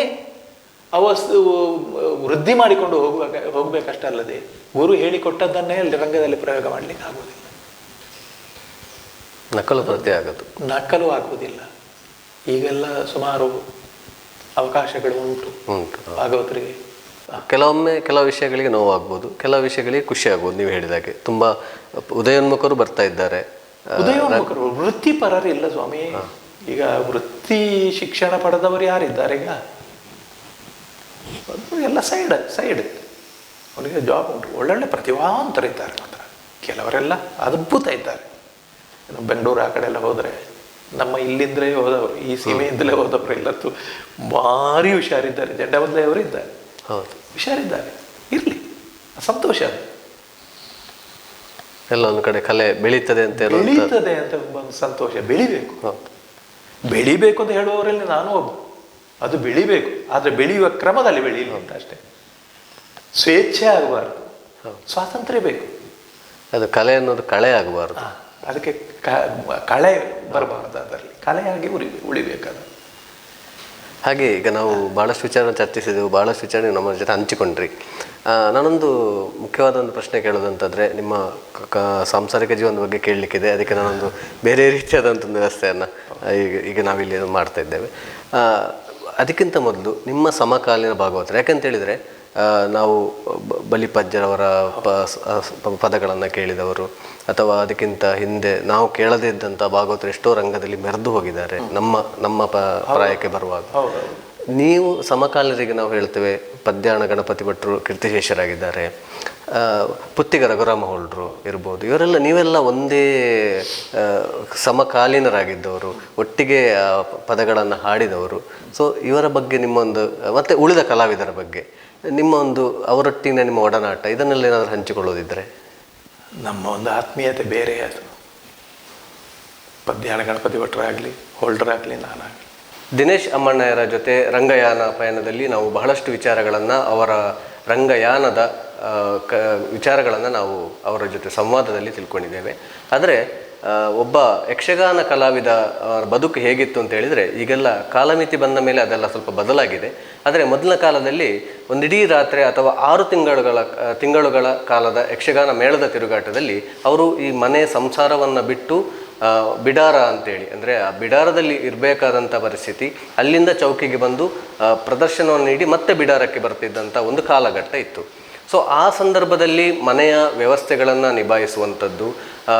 ವೃದ್ಧಿ ಮಾಡಿಕೊಂಡು ಹೋಗ್ಬೇಕಷ್ಟಲ್ಲದೆ ಗುರು ಹೇಳಿಕೊಟ್ಟದ್ದನ್ನೇ ಅಲ್ಲಿ ರಂಗದಲ್ಲಿ ಪ್ರಯೋಗ ಮಾಡಲಿಕ್ಕೆ ಆಗೋದಿಲ್ಲ. ನಕಲು ಪ್ರತಿ ಆಗೋದು, ನಕಲು ಆಗುವುದಿಲ್ಲ. ಈಗೆಲ್ಲ ಸುಮಾರು ಅವಕಾಶಗಳು ಉಂಟು ಭಾಗವತರಿಗೆ. ಕೆಲವೊಮ್ಮೆ ಕೆಲವು ವಿಷಯಗಳಿಗೆ ನೋವಾಗ್ಬೋದು, ಕೆಲವು ವಿಷಯಗಳಿಗೆ ಖುಷಿ ಆಗ್ಬೋದು. ನೀವು ಹೇಳಿದಾಗೆ ತುಂಬ ಉದಯೋನ್ಮುಖರು ಬರ್ತಾ ಇದ್ದಾರೆ. ಉದಯೋನ್ಮುಖರು ವೃತ್ತಿಪರರು ಇಲ್ಲ ಸ್ವಾಮಿ. ಈಗ ವೃತ್ತಿ ಶಿಕ್ಷಣ ಪಡೆದವರು ಯಾರಿದ್ದಾರೆ? ಈಗ ಎಲ್ಲ ಸೈಡ್ ಅವರಿಗೆ ಜಾಬ್ ಉಂಟು. ಒಳ್ಳೊಳ್ಳೆ ಪ್ರತಿಭಾವಂತರಿದ್ದಾರೆ ಮಾತ್ರ. ಕೆಲವರೆಲ್ಲ ಅದ್ಭುತ ಇದ್ದಾರೆ. ಬೆಂಗಳೂರು ಆ ಕಡೆ ಎಲ್ಲ ಹೋದರೆ, ನಮ್ಮ ಇಲ್ಲಿಂದಲೇ ಹೋದವರು, ಈ ಸೀಮೆಯಿಂದಲೇ ಹೋದವರು ಎಲ್ಲತ್ತು ಭಾರಿ ಹುಷಾರಿದ್ದಾರೆ. ಜಡ್ಡಬದ್ಲೆಯವರು ಇದ್ದಾರೆ, ಹೌದು, ಹುಷಾರಿದ್ದಾರೆ. ಇರಲಿ, ಸಂತೋಷ. ಎಲ್ಲ ಒಂದು ಕಡೆ ಕಲೆ ಬೆಳೀತದೆ ಅಂತ ಒಂದು ಸಂತೋಷ. ಬೆಳಿಬೇಕು ಅಂತ ಹೇಳುವವರಲ್ಲಿ ನಾನು ಒಬ್ಬ. ಅದು ಬೆಳಿಬೇಕು, ಆದರೆ ಬೆಳೆಯುವ ಕ್ರಮದಲ್ಲಿ ಬೆಳೀಲಿ ಅಂತ ಅಷ್ಟೇ. ಸ್ವೇಚ್ಛೆ ಆಗಬಾರ್ದು, ಸ್ವಾತಂತ್ರ್ಯ ಬೇಕು. ಅದು ಕಲೆ ಅನ್ನೋದು ಕಳೆ ಆಗಬಾರ್ದು. ಅದಕ್ಕೆ ಕಳೆ ಬರಬಾರ್ದು, ಅದರಲ್ಲಿ ಕಲೆಯಾಗಿ ಉಳಿಬೇಕದು. ಹಾಗೆ ಈಗ ನಾವು ಭಾಳಷ್ಟು ವಿಚಾರ ಚರ್ಚಿಸಿದೆವು, ಭಾಳಷ್ಟು ವಿಚಾರ ನೀವು ನಮ್ಮ ಜೊತೆ ಹಂಚಿಕೊಂಡ್ರಿ. ನಾನೊಂದು ಮುಖ್ಯವಾದ ಒಂದು ಪ್ರಶ್ನೆ ಕೇಳೋದಂತಂದರೆ, ನಿಮ್ಮ ಸಾಂಸಾರಿಕ ಜೀವನದ ಬಗ್ಗೆ ಕೇಳಲಿಕ್ಕಿದೆ. ಅದಕ್ಕೆ ನಾನೊಂದು ಬೇರೆ ರೀತಿಯಾದಂಥ ಒಂದು ವ್ಯವಸ್ಥೆಯನ್ನು ಈಗ ನಾವಿಲ್ಲಿ ಮಾಡ್ತಾ ಇದ್ದೇವೆ. ಅದಕ್ಕಿಂತ ಮೊದಲು ನಿಮ್ಮ ಸಮಕಾಲೀನ ಭಾಗವತರು, ಯಾಕಂತೇಳಿದರೆ ನಾವು ಬಲಿಪಜ್ಜರವರ ಪದಗಳನ್ನು ಕೇಳಿದವರು, ಅಥವಾ ಅದಕ್ಕಿಂತ ಹಿಂದೆ ನಾವು ಕೇಳದೇ ಇದ್ದಂಥ ಭಾಗವತರು ಎಷ್ಟೋ ರಂಗದಲ್ಲಿ ಮೆರೆದು ಹೋಗಿದ್ದಾರೆ ನಮ್ಮ ಪ್ರಾಯಕ್ಕೆ ಬರುವಾಗ. ನೀವು ಸಮಕಾಲೀನರಿಗೆ ನಾವು ಹೇಳ್ತೇವೆ, ಪದ್ಯಾಣ ಗಣಪತಿ ಭಟ್ರು ಕೀರ್ತಿಶೇಷರಾಗಿದ್ದಾರೆ, ಪುತ್ತಿಗ ರಘುರಾಮ ಹೋಳ್ರು ಇರ್ಬೋದು. ನೀವೆಲ್ಲ ಒಂದೇ ಸಮಕಾಲೀನರಾಗಿದ್ದವರು, ಒಟ್ಟಿಗೆ ಪದಗಳನ್ನು ಹಾಡಿದವರು. ಸೊ ಇವರ ಬಗ್ಗೆ ನಿಮ್ಮೊಂದು, ಮತ್ತು ಉಳಿದ ಕಲಾವಿದರ ಬಗ್ಗೆ ನಿಮ್ಮ ಒಂದು, ಅವರೊಟ್ಟಿನ ನಿಮ್ಮ ಒಡನಾಟ, ಇದನ್ನೆಲ್ಲ ಏನಾದರೂ ಹಂಚಿಕೊಳ್ಳೋದಿದ್ದರೆ? ನಮ್ಮ ಒಂದು ಆತ್ಮೀಯತೆ ಬೇರೆ. ಅದು ಪದ್ಯಾಣ ಗಣಪತಿ ಭಟ್ರಾಗಲಿ, ಹೋಲ್ಡರಾಗಲಿ, ನಾನಾಗಲಿ. ದಿನೇಶ್ ಅಮ್ಮಣ್ಣಯರ ಜೊತೆ ರಂಗಯಾನ ಪಯಣದಲ್ಲಿ ನಾವು ಬಹಳಷ್ಟು ವಿಚಾರಗಳನ್ನು, ಅವರ ರಂಗಯಾನದ ವಿಚಾರಗಳನ್ನು ನಾವು ಅವರ ಜೊತೆ ಸಂವಾದದಲ್ಲಿ ತಿಳ್ಕೊಂಡಿದ್ದೇವೆ. ಆದರೆ ಒಬ್ಬ ಯಕ್ಷಗಾನ ಕಲಾವಿದ ಬದುಕು ಹೇಗಿತ್ತು ಅಂತ ಹೇಳಿದರೆ, ಈಗೆಲ್ಲ ಕಾಲಮಿತಿ ಬಂದ ಮೇಲೆ ಅದೆಲ್ಲ ಸ್ವಲ್ಪ ಬದಲಾಗಿದೆ. ಆದರೆ ಮೊದಲ ಕಾಲದಲ್ಲಿ ಒಂದಿಡೀ ರಾತ್ರಿ ಅಥವಾ 6 ತಿಂಗಳುಗಳ ಕಾಲದ ಯಕ್ಷಗಾನ ಮೇಳದ ತಿರುಗಾಟದಲ್ಲಿ ಅವರು ಈ ಮನೆ ಸಂಸಾರವನ್ನು ಬಿಟ್ಟು ಬಿಡಾರ ಅಂತೇಳಿ, ಅಂದರೆ ಆ ಬಿಡಾರದಲ್ಲಿ ಇರಬೇಕಾದಂಥ ಪರಿಸ್ಥಿತಿ, ಅಲ್ಲಿಂದ ಚೌಕಿಗೆ ಬಂದು ಪ್ರದರ್ಶನವನ್ನು ನೀಡಿ ಮತ್ತೆ ಬಿಡಾರಕ್ಕೆ ಬರ್ತಿದ್ದಂಥ ಒಂದು ಕಾಲಘಟ್ಟ ಇತ್ತು. ಸೊ ಆ ಸಂದರ್ಭದಲ್ಲಿ ಮನೆಯ ವ್ಯವಸ್ಥೆಗಳನ್ನು ನಿಭಾಯಿಸುವಂಥದ್ದು,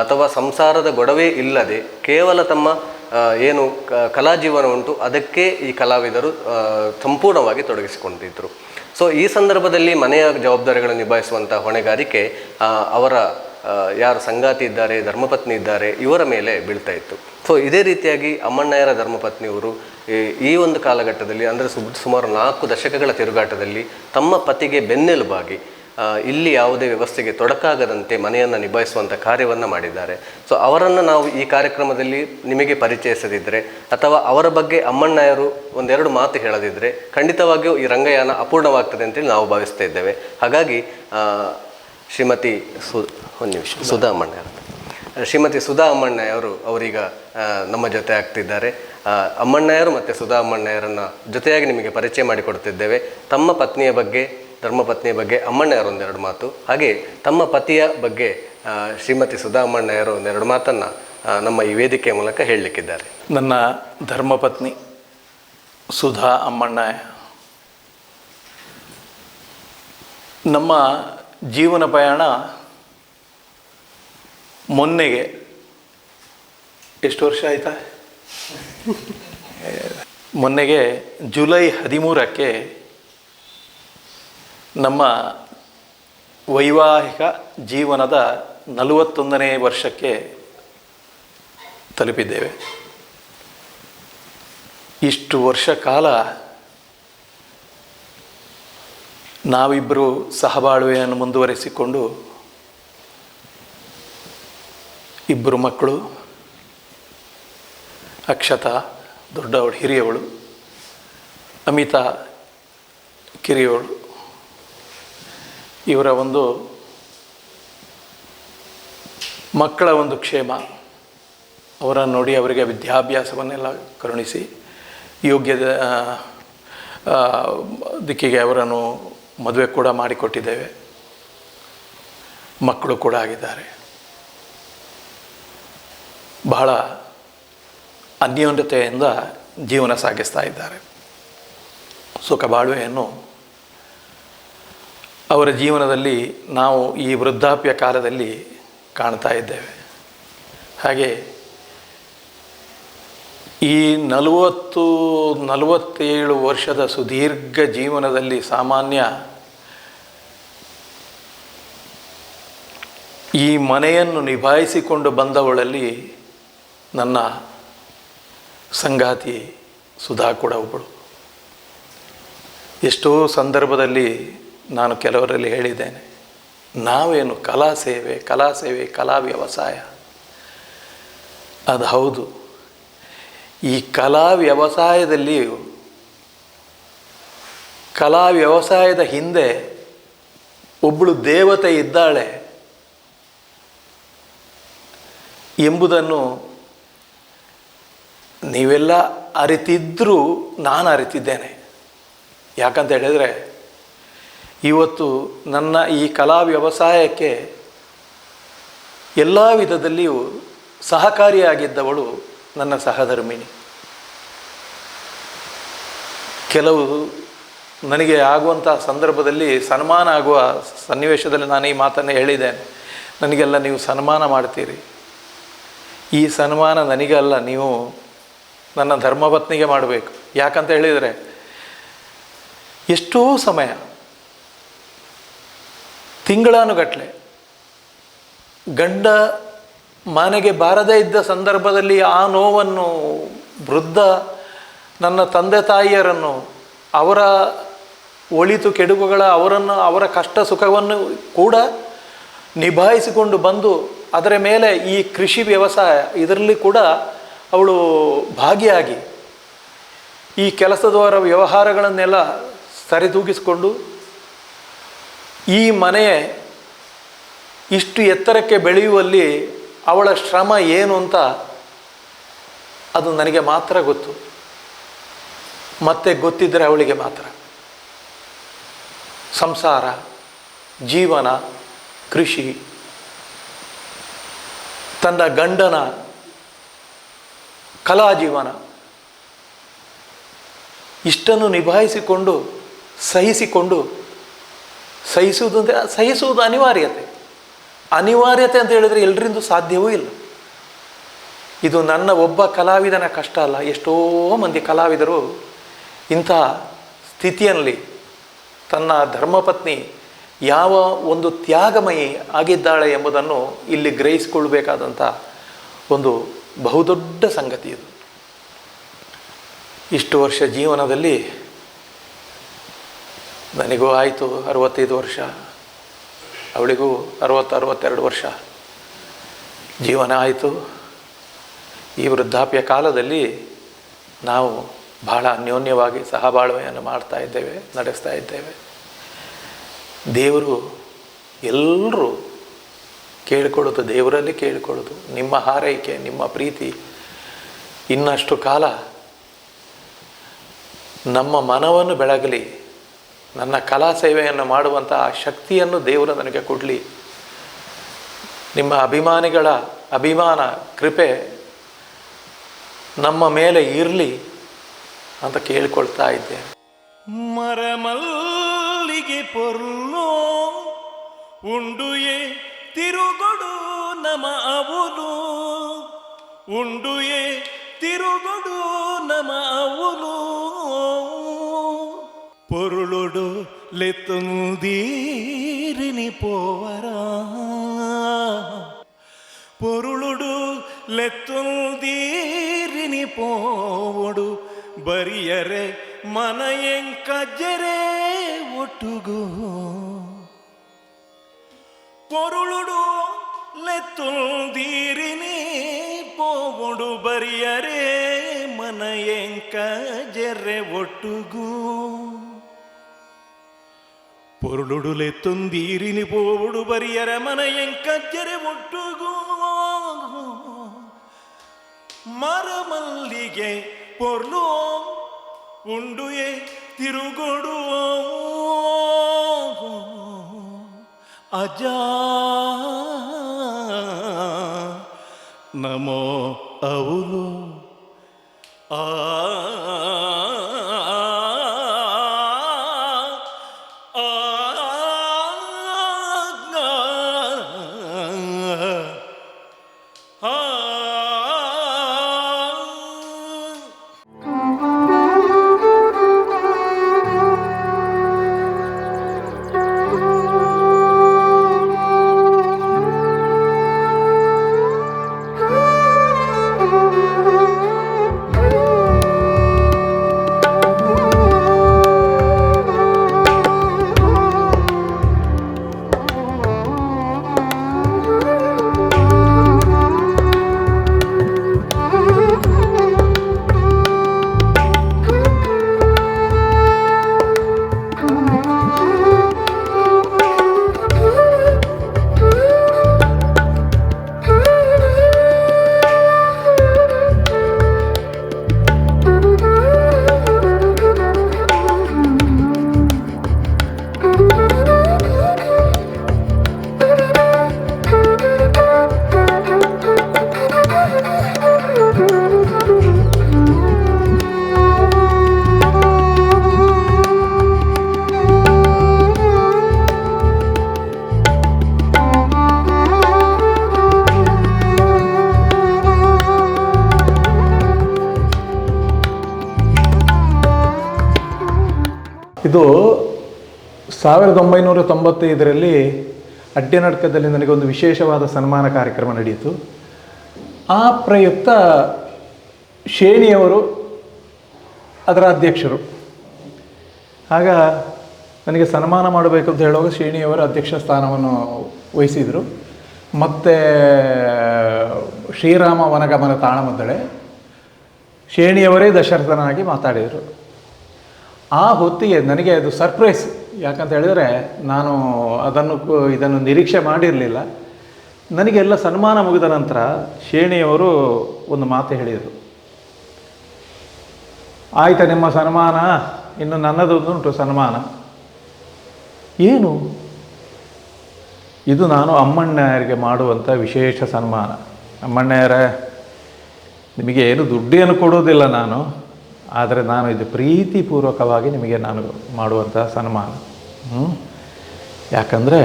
ಅಥವಾ ಸಂಸಾರದ ಗೊಡವೆ ಇಲ್ಲದೆ ಕೇವಲ ತಮ್ಮ ಏನು ಕಲಾಜೀವನ ಉಂಟು ಅದಕ್ಕೆ ಈ ಕಲಾವಿದರು ಸಂಪೂರ್ಣವಾಗಿ ತೊಡಗಿಸಿಕೊಂಡಿದ್ದರು. ಸೊ ಈ ಸಂದರ್ಭದಲ್ಲಿ ಮನೆಯ ಜವಾಬ್ದಾರಿಗಳನ್ನು ನಿಭಾಯಿಸುವಂಥ ಹೊಣೆಗಾರಿಕೆ ಅವರ ಯಾರು ಸಂಗಾತಿ ಇದ್ದಾರೆ, ಧರ್ಮಪತ್ನಿ ಇದ್ದಾರೆ, ಇವರ ಮೇಲೆ ಬೀಳ್ತಾ ಇತ್ತು. ಸೊ ಇದೇ ರೀತಿಯಾಗಿ ಅಮ್ಮಣ್ಣಯರ ಧರ್ಮಪತ್ನಿಯವರು ಈ ಒಂದು ಕಾಲಘಟ್ಟದಲ್ಲಿ, ಅಂದರೆ ಸುಮಾರು 4 ದಶಕಗಳ ತಿರುಗಾಟದಲ್ಲಿ ತಮ್ಮ ಪತಿಗೆ ಬೆನ್ನೆಲುಬಾಗಿ ಇಲ್ಲಿ ಯಾವುದೇ ವ್ಯವಸ್ಥೆಗೆ ತೊಡಕಾಗದಂತೆ ಮನೆಯನ್ನು ನಿಭಾಯಿಸುವಂಥ ಕಾರ್ಯವನ್ನು ಮಾಡಿದ್ದಾರೆ. ಸೊ ಅವರನ್ನು ನಾವು ಈ ಕಾರ್ಯಕ್ರಮದಲ್ಲಿ ನಿಮಗೆ ಪರಿಚಯಿಸದಿದ್ದರೆ, ಅಥವಾ ಅವರ ಬಗ್ಗೆ ಅಮ್ಮಣ್ಣಯರು ಒಂದೆರಡು ಮಾತು ಹೇಳದಿದ್ದರೆ ಖಂಡಿತವಾಗಿಯೂ ಈ ರಂಗಯಾನ ಅಪೂರ್ಣವಾಗ್ತದೆ ಅಂತೇಳಿ ನಾವು ಭಾವಿಸ್ತಾ ಇದ್ದೇವೆ. ಹಾಗಾಗಿ ಶ್ರೀಮತಿ ಸುಧಾ ಅಮ್ಮಣ್ಣಯರು, ಶ್ರೀಮತಿ ಸುಧಾ ಅಮ್ಮಣ್ಣಯವರು ಅವರೀಗ ನಮ್ಮ ಜೊತೆ ಆಗ್ತಿದ್ದಾರೆ. ಅಮ್ಮಣ್ಣಯರು ಮತ್ತು ಸುಧಾ ಅಮ್ಮಣ್ಣಯರನ್ನು ಜೊತೆಯಾಗಿ ನಿಮಗೆ ಪರಿಚಯ ಮಾಡಿಕೊಡ್ತಿದ್ದೇವೆ. ತಮ್ಮ ಪತ್ನಿಯ ಬಗ್ಗೆ, ಧರ್ಮಪತ್ನಿಯ ಬಗ್ಗೆ ಅಮ್ಮಣ್ಣಯರು ಒಂದೆರಡು ಮಾತು, ಹಾಗೆ ತಮ್ಮ ಪತಿಯ ಬಗ್ಗೆ ಶ್ರೀಮತಿ ಸುಧಾ ಅಮ್ಮಣ್ಣಯರು ಒಂದೆರಡು ಮಾತನ್ನು ನಮ್ಮ ಈ ವೇದಿಕೆಯ ಮೂಲಕ ಹೇಳಲಿಕ್ಕಿದ್ದಾರೆ. ನನ್ನ ಧರ್ಮಪತ್ನಿ ಸುಧಾ ಅಮ್ಮಣ್ಣಯ, ನಮ್ಮ ಜೀವನ ಪಯಣ ಮೊನ್ನೆಗೆ ಎಷ್ಟು ವರ್ಷ ಆಯಿತಾ, ಮೊನ್ನೆಗೆ ಜುಲೈ 13ಕ್ಕೆ ನಮ್ಮ ವೈವಾಹಿಕ ಜೀವನದ 41ನೇ ವರ್ಷಕ್ಕೆ ತಲುಪಿದ್ದೇವೆ. ಇಷ್ಟು ವರ್ಷ ಕಾಲ ನಾವಿಬ್ಬರು ಸಹಬಾಳ್ವೆಯನ್ನು ಮುಂದುವರಿಸಿಕೊಂಡು 2 ಮಕ್ಕಳು, ಅಕ್ಷತಾ ದೊಡ್ಡವಳು ಹಿರಿಯವಳು, ಅಮಿತಾ ಕಿರಿಯವಳು, ಇವರ ಒಂದು ಮಕ್ಕಳ ಒಂದು ಕ್ಷೇಮ, ಅವರನ್ನು ನೋಡಿ ಅವರಿಗೆ ವಿದ್ಯಾಭ್ಯಾಸವನ್ನೆಲ್ಲ ಕರುಣಿಸಿ ಯೋಗ್ಯದ ದಿಕ್ಕಿಗೆ ಅವರನ್ನು ಮದುವೆ ಕೂಡ ಮಾಡಿಕೊಟ್ಟಿದ್ದೇವೆ. ಮಕ್ಕಳು ಕೂಡ ಆಗಿದ್ದಾರೆ. ಬಹಳ ಅನ್ಯೋನ್ಯತೆಯಿಂದ ಜೀವನ ಸಾಗಿಸ್ತಾ ಇದ್ದಾರೆ. ಸುಖ ಬಾಳ್ವೆಯನ್ನು ಅವರ ಜೀವನದಲ್ಲಿ ನಾವು ಈ ವೃದ್ಧಾಪ್ಯ ಕಾಲದಲ್ಲಿ ಕಾಣ್ತಾ ಇದ್ದೇವೆ. ಹಾಗೆ ಈ 47 ವರ್ಷದ ಸುದೀರ್ಘ ಜೀವನದಲ್ಲಿ ಸಾಮಾನ್ಯ ಈ ಮನೆಯನ್ನು ನಿಭಾಯಿಸಿಕೊಂಡು ಬಂದವಳಲ್ಲಿ ನನ್ನ ಸಂಗಾತಿ ಸುಧಾ ಕೂಡ ಒಬ್ಬಳು. ಎಷ್ಟೋ ಸಂದರ್ಭದಲ್ಲಿ ನಾನು ಕೆಲವರಲ್ಲಿ ಹೇಳಿದ್ದೇನೆ, ನಾವೇನು ಕಲಾ ಸೇವೆ ಕಲಾ ವ್ಯವಸಾಯ, ಅದು ಹೌದು. ಈ ಕಲಾ ವ್ಯವಸಾಯದಲ್ಲಿ, ಕಲಾ ವ್ಯವಸಾಯದ ಹಿಂದೆ ಒಬ್ಬಳು ದೇವತೆ ಇದ್ದಾಳೆ ಎಂಬುದನ್ನು ನೀವೆಲ್ಲ ಅರಿತಿದ್ದರೂ ನಾನು ಅರಿತಿದ್ದೇನೆ. ಯಾಕಂತ ಹೇಳಿದರೆ ಇವತ್ತು ನನ್ನ ಈ ಕಲಾ ವ್ಯವಸಾಯಕ್ಕೆ ಎಲ್ಲ ವಿಧದಲ್ಲಿಯೂ ಸಹಕಾರಿಯಾಗಿದ್ದವಳು ನನ್ನ ಸಹಧರ್ಮಿಣಿ. ಕೆಲವು ನನಗೆ ಆಗುವಂಥ ಸಂದರ್ಭದಲ್ಲಿ ಸನ್ಮಾನ ಆಗುವ ಸನ್ನಿವೇಶದಲ್ಲಿ ನಾನು ಈ ಮಾತನ್ನು ಹೇಳಿದ್ದೇನೆ. ನನಗೆಲ್ಲ ನೀವು ಸನ್ಮಾನ ಮಾಡ್ತೀರಿ, ಈ ಸನ್ಮಾನ ನನಗಲ್ಲ, ನೀವು ನನ್ನ ಧರ್ಮಪತ್ನಿಗೆ ಮಾಡಬೇಕು. ಯಾಕಂತ ಹೇಳಿದರೆ ಎಷ್ಟೋ ಸಮಯ ತಿಂಗಳಾನುಗಟ್ಟಲೆ ಗಂಡ ಮನೆಗೆ ಬಾರದೇ ಇದ್ದ ಸಂದರ್ಭದಲ್ಲಿ ಆ ನೋವನ್ನು, ವೃದ್ಧ ನನ್ನ ತಂದೆ ತಾಯಿಯರನ್ನು, ಅವರ ಒಳಿತು ಕೆಡುಕುಗಳ ಅವರ ಕಷ್ಟ ಸುಖವನ್ನು ಕೂಡ ನಿಭಾಯಿಸಿಕೊಂಡು ಬಂದು ಅದರ ಮೇಲೆ ಈ ಕೃಷಿ ವ್ಯವಸಾಯ ಇದರಲ್ಲಿ ಕೂಡ ಅವಳು ಭಾಗಿಯಾಗಿ ಈ ಕೆಲಸದವರ ವ್ಯವಹಾರಗಳನ್ನೆಲ್ಲ ಸರಿದೂಗಿಸಿಕೊಂಡು ಈ ಮನೆ ಇಷ್ಟು ಎತ್ತರಕ್ಕೆ ಬೆಳೆಯುವಲ್ಲಿ ಅವಳ ಶ್ರಮ ಏನು ಅಂತ ಅದು ನನಗೆ ಮಾತ್ರ ಗೊತ್ತು, ಮತ್ತೆ ಗೊತ್ತಿದ್ದರೆ ಅವಳಿಗೆ ಮಾತ್ರ. ಸಂಸಾರ, ಜೀವನ, ಕೃಷಿ, ತನ್ನ ಗಂಡನ ಕಲಾ ಜೀವನ ಇಷ್ಟನ್ನು ನಿಭಾಯಿಸಿಕೊಂಡು ಸಹಿಸುವುದು ಅನಿವಾರ್ಯತೆ ಅಂತ ಹೇಳಿದರೆ ಎಲ್ಲರಿಂದ ಸಾಧ್ಯವೂ ಇಲ್ಲ. ಇದು ನನ್ನ ಒಬ್ಬ ಕಲಾವಿದನ ಕಷ್ಟ ಅಲ್ಲ, ಎಷ್ಟೋ ಮಂದಿ ಕಲಾವಿದರು ಇಂಥ ಸ್ಥಿತಿಯಲ್ಲಿ ತನ್ನ ಧರ್ಮಪತ್ನಿ ಯಾವ ಒಂದು ತ್ಯಾಗಮಯಿ ಆಗಿದ್ದಾಳೆ ಎಂಬುದನ್ನು ಇಲ್ಲಿ ಗ್ರಹಿಸಿಕೊಳ್ಳಬೇಕಾದಂಥ ಒಂದು ಬಹುದೊಡ್ಡ ಸಂಗತಿ ಇದು. ಇಷ್ಟು ವರ್ಷ ಜೀವನದಲ್ಲಿ ನನಗೂ ಆಯಿತು 65 ವರ್ಷ, ಅವಳಿಗೂ 60-62 ವರ್ಷ ಜೀವನ ಆಯಿತು. ಈ ವೃದ್ಧಾಪ್ಯ ಕಾಲದಲ್ಲಿ ನಾವು ಬಹಳ ಅನ್ಯೋನ್ಯವಾಗಿ ಸಹಬಾಳ್ವೆಯನ್ನು ನಡೆಸ್ತಾ ಇದ್ದೇವೆ. ದೇವರು ಎಲ್ಲರೂ ಕೇಳಿಕೊಳ್ಳೋದು, ದೇವರಲ್ಲಿ ಕೇಳಿಕೊಳ್ಳೋದು ನಿಮ್ಮ ಹಾರೈಕೆ, ನಿಮ್ಮ ಪ್ರೀತಿ ಇನ್ನಷ್ಟು ಕಾಲ ನಮ್ಮ ಮನವನ್ನು ಬೆಳಗಲಿ, ನನ್ನ ಕಲಾ ಸೇವೆಯನ್ನು ಮಾಡುವಂಥ ಆ ಶಕ್ತಿಯನ್ನು ದೇವರು ನನಗೆ ಕೊಡಲಿ, ನಿಮ್ಮ ಅಭಿಮಾನಿಗಳ ಅಭಿಮಾನ ಕೃಪೆ ನಮ್ಮ ಮೇಲೆ ಇರಲಿ ಅಂತ ಕೇಳಿಕೊಳ್ತಾ ಇದ್ದೇನೆ. ಮರಮಲ್ಲಿಗೆ ಪೊರ್ಲೋ ಉಂಡುಯೆ ತಿರುಗೊಡು ನಮ ಅವನು, ಉಂಡುಯೆ ತಿರುಗೊಡು ನಮ ಅವನು, పొరులుడు లెత్తుందీరిని పోవరా, పొరులుడు లెత్తుందీరిని పోవుడు ಬರಿಯರೆ ಮನಯಂಕಜ್ಜರೆ ಒಟ್ಟುಗು, పొరులుడు లెత్తుందీరిని పోవుడు ಬರಿಯರೆ ಮನಯಂಕಜ್ಜರೆ ಒಟ್ಟುಗು, పొరులుడు లెత్తుందీరిని పోవుడు బరియర మనయంకజ్జರೆ ಒಟ್ಟುಗು, ಮರಮಲ್ಲಿಗೆ ಪೊರ್ಲು ಉಂಡುಯೆ ತಿರುಗೊಡು ಅಜ ನಮೋ ಅವನು ಆ ಇದು 1995ರಲ್ಲಿ ಅಡ್ಯನಡ್ಕದಲ್ಲಿ ನನಗೊಂದು ವಿಶೇಷವಾದ ಸನ್ಮಾನ ಕಾರ್ಯಕ್ರಮ ನಡೆಯಿತು. ಆ ಪ್ರಯುಕ್ತ ಶೇಣಿಯವರು ಅದರ ಅಧ್ಯಕ್ಷರು. ಆಗ ನನಗೆ ಸನ್ಮಾನ ಮಾಡಬೇಕು ಅಂತ ಹೇಳುವಾಗ ಶೇಣಿಯವರು ಅಧ್ಯಕ್ಷ ಸ್ಥಾನವನ್ನು ವಹಿಸಿದರು. ಮತ್ತು ಶ್ರೀರಾಮ ವನಗಮನ ತಾಳಮದ್ದಳೆ ಶೇಣಿಯವರೇ ದಶರಥನಾಗಿ ಮಾತಾಡಿದರು. ಆ ಹೊತ್ತಿಗೆ ನನಗೆ ಅದು ಸರ್ಪ್ರೈಸ್. ಯಾಕಂತ ಹೇಳಿದರೆ ನಾನು ಇದನ್ನು ನಿರೀಕ್ಷೆ ಮಾಡಿರಲಿಲ್ಲ. ನನಗೆಲ್ಲ ಸನ್ಮಾನ ಮುಗಿದ ನಂತರ ಶೇಣಿಯವರು ಒಂದು ಮಾತು ಹೇಳಿದರು, ಆಯಿತಾ ನಿಮ್ಮ ಸನ್ಮಾನ, ಇನ್ನು ನನ್ನದೊಂದುಂಟು ಸನ್ಮಾನ. ಏನು? ಇದು ನಾನು ಅಮ್ಮಣ್ಣಯ್ಯರಿಗೆ ಮಾಡುವಂಥ ವಿಶೇಷ ಸನ್ಮಾನ. ಅಮ್ಮಣ್ಣಯ್ಯರ, ನಿಮಗೆ ಏನು ದುಡ್ಡೇನು ಕೊಡೋದಿಲ್ಲ ನಾನು, ಆದರೆ ನಾನು ಇದು ಪ್ರೀತಿಪೂರ್ವಕವಾಗಿ ನಿಮಗೆ ನಾನು ಮಾಡುವಂಥ ಸನ್ಮಾನ. ಯಾಕಂದರೆ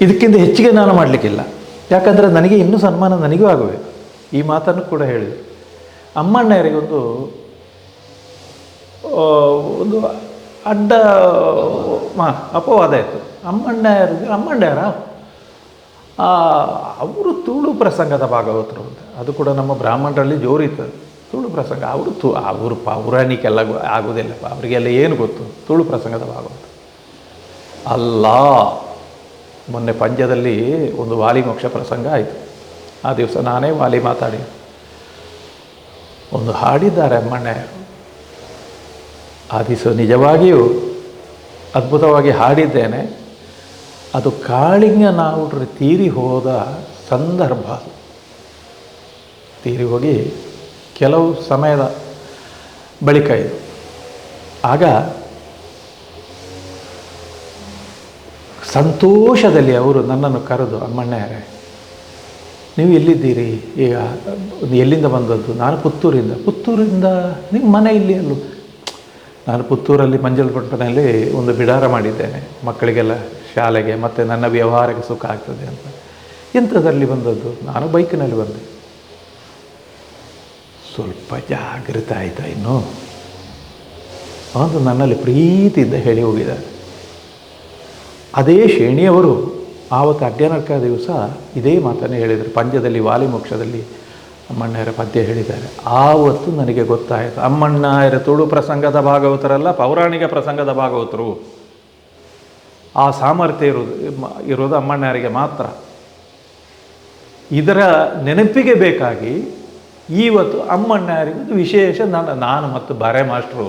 ಇದಕ್ಕಿಂತ ಹೆಚ್ಚಿಗೆ ನಾನು ಮಾಡಲಿಕ್ಕಿಲ್ಲ. ಯಾಕಂದರೆ ನನಗೆ ಇನ್ನೂ ಸನ್ಮಾನ ನನಗೂ ಆಗಬೇಕು. ಈ ಮಾತನ್ನು ಕೂಡ ಹೇಳಿದರು. ಅಮ್ಮಣ್ಣಯ್ಯರಿಗೆ ಒಂದು ಅಡ್ಡ ಅಪವಾದ ಇತ್ತು. ಅಮ್ಮಣ್ಣಯ್ಯರ ಅವರು ತುಳು ಪ್ರಸಂಗದ ಭಾಗವತರು ಅಂತ. ಅದು ಕೂಡ ನಮ್ಮ ಬ್ರಾಹ್ಮಣರಲ್ಲಿ ಜೋರಿತ್ತು ತುಳು ಪ್ರಸಂಗ. ಅವರು ಪೌರಾಣಿಕೆಲ್ಲ ಆಗೋದಿಲ್ಲಪ್ಪ, ಅವರಿಗೆಲ್ಲ ಏನು ಗೊತ್ತು ತುಳು ಪ್ರಸಂಗದ ಭಾಗವತ ಅಲ್ಲ. ಮೊನ್ನೆ ಪಂದ್ಯದಲ್ಲಿ ಒಂದು ವಾಲಿ ಮೋಕ್ಷ ಪ್ರಸಂಗ ಆಯಿತು. ಆ ದಿವಸ ನಾನೇ ವಾಲಿ ಮಾತಾಡಿ ಒಂದು ಹಾಡಿದ್ದಾರೆ ಅಮ್ಮಣ್ಣಯ್ಯರು. ಆ ದಿವಸ ನಿಜವಾಗಿಯೂ ಅದ್ಭುತವಾಗಿ ಹಾಡಿದ್ದೇನೆ. ಅದು ಕಾಳಿಂಗನಾವುಡ್ರು ತೀರಿ ಹೋದ ಸಂದರ್ಭ. ತೀರಿ ಹೋಗಿ ಕೆಲವು ಸಮಯದ ಬಳಿಕ ಇದು. ಆಗ ಸಂತೋಷದಲ್ಲಿ ಅವರು ನನ್ನನ್ನು ಕರೆದು, ಅಮ್ಮಣ್ಣಯ್ಯರೇ ನೀವು ಎಲ್ಲಿದ್ದೀರಿ ಈಗ, ಎಲ್ಲಿಂದ ಬಂದದ್ದು? ನಾನು ಪುತ್ತೂರಿಂದ ನಿಮ್ಮ ಮನೆ ಇಲ್ಲಿ ಅಲ್ಲೂ? ನಾನು ಪುತ್ತೂರಲ್ಲಿ ಮಂಜಲ್ಪಟ್ಟನಲ್ಲಿ ಒಂದು ಬಿಡಾರ ಮಾಡಿದ್ದೇನೆ, ಮಕ್ಕಳಿಗೆಲ್ಲ ಶಾಲೆಗೆ ಮತ್ತು ನನ್ನ ವ್ಯವಹಾರಕ್ಕೆ ಸುಖ ಆಗ್ತದೆ ಅಂತ. ಎಂಥದ್ರಲ್ಲಿ ಬಂದದ್ದು? ನಾನು ಬೈಕಿನಲ್ಲಿ ಬಂದೆ. ಸ್ವಲ್ಪ ಜಾಗೃತ ಆಯಿತಾ ಇನ್ನು ಅಂತ ನನ್ನಲ್ಲಿ ಪ್ರೀತಿಯಿಂದ ಹೇಳಿ ಹೋಗಿದ್ದಾರೆ. ಅದೇ ಶೇಣಿಯವರು ಆವತ್ತು ಅಡ್ಯನಡ್ಕ ದಿವಸ ಇದೇ ಮಾತನ್ನೇ ಹೇಳಿದರು. ಪಂದ್ಯದಲ್ಲಿ ವಾಲಿ ಮೋಕ್ಷದಲ್ಲಿ ಅಮ್ಮಣ್ಣಯ್ಯರ ಪದ್ಯ ಹೇಳಿದ್ದಾರೆ. ಆವತ್ತು ನನಗೆ ಗೊತ್ತಾಯಿತು, ಅಮ್ಮಣ್ಣಯ್ಯರ ತುಳು ಪ್ರಸಂಗದ ಭಾಗವತರಲ್ಲ, ಪೌರಾಣಿಕ ಪ್ರಸಂಗದ ಭಾಗವತರು. ಆ ಸಾಮರ್ಥ್ಯ ಇರೋದು ಅಮ್ಮಣ್ಣಯ್ಯರಿಗೆ ಮಾತ್ರ. ಇದರ ನೆನಪಿಗೆ ಬೇಕಾಗಿ ಇವತ್ತು ಅಮ್ಮಣ್ಣಯ್ಯರಿಗೆ ವಿಶೇಷ ನಾನು ಮತ್ತು ಬಾರೆ ಮಾಸ್ಟ್ರು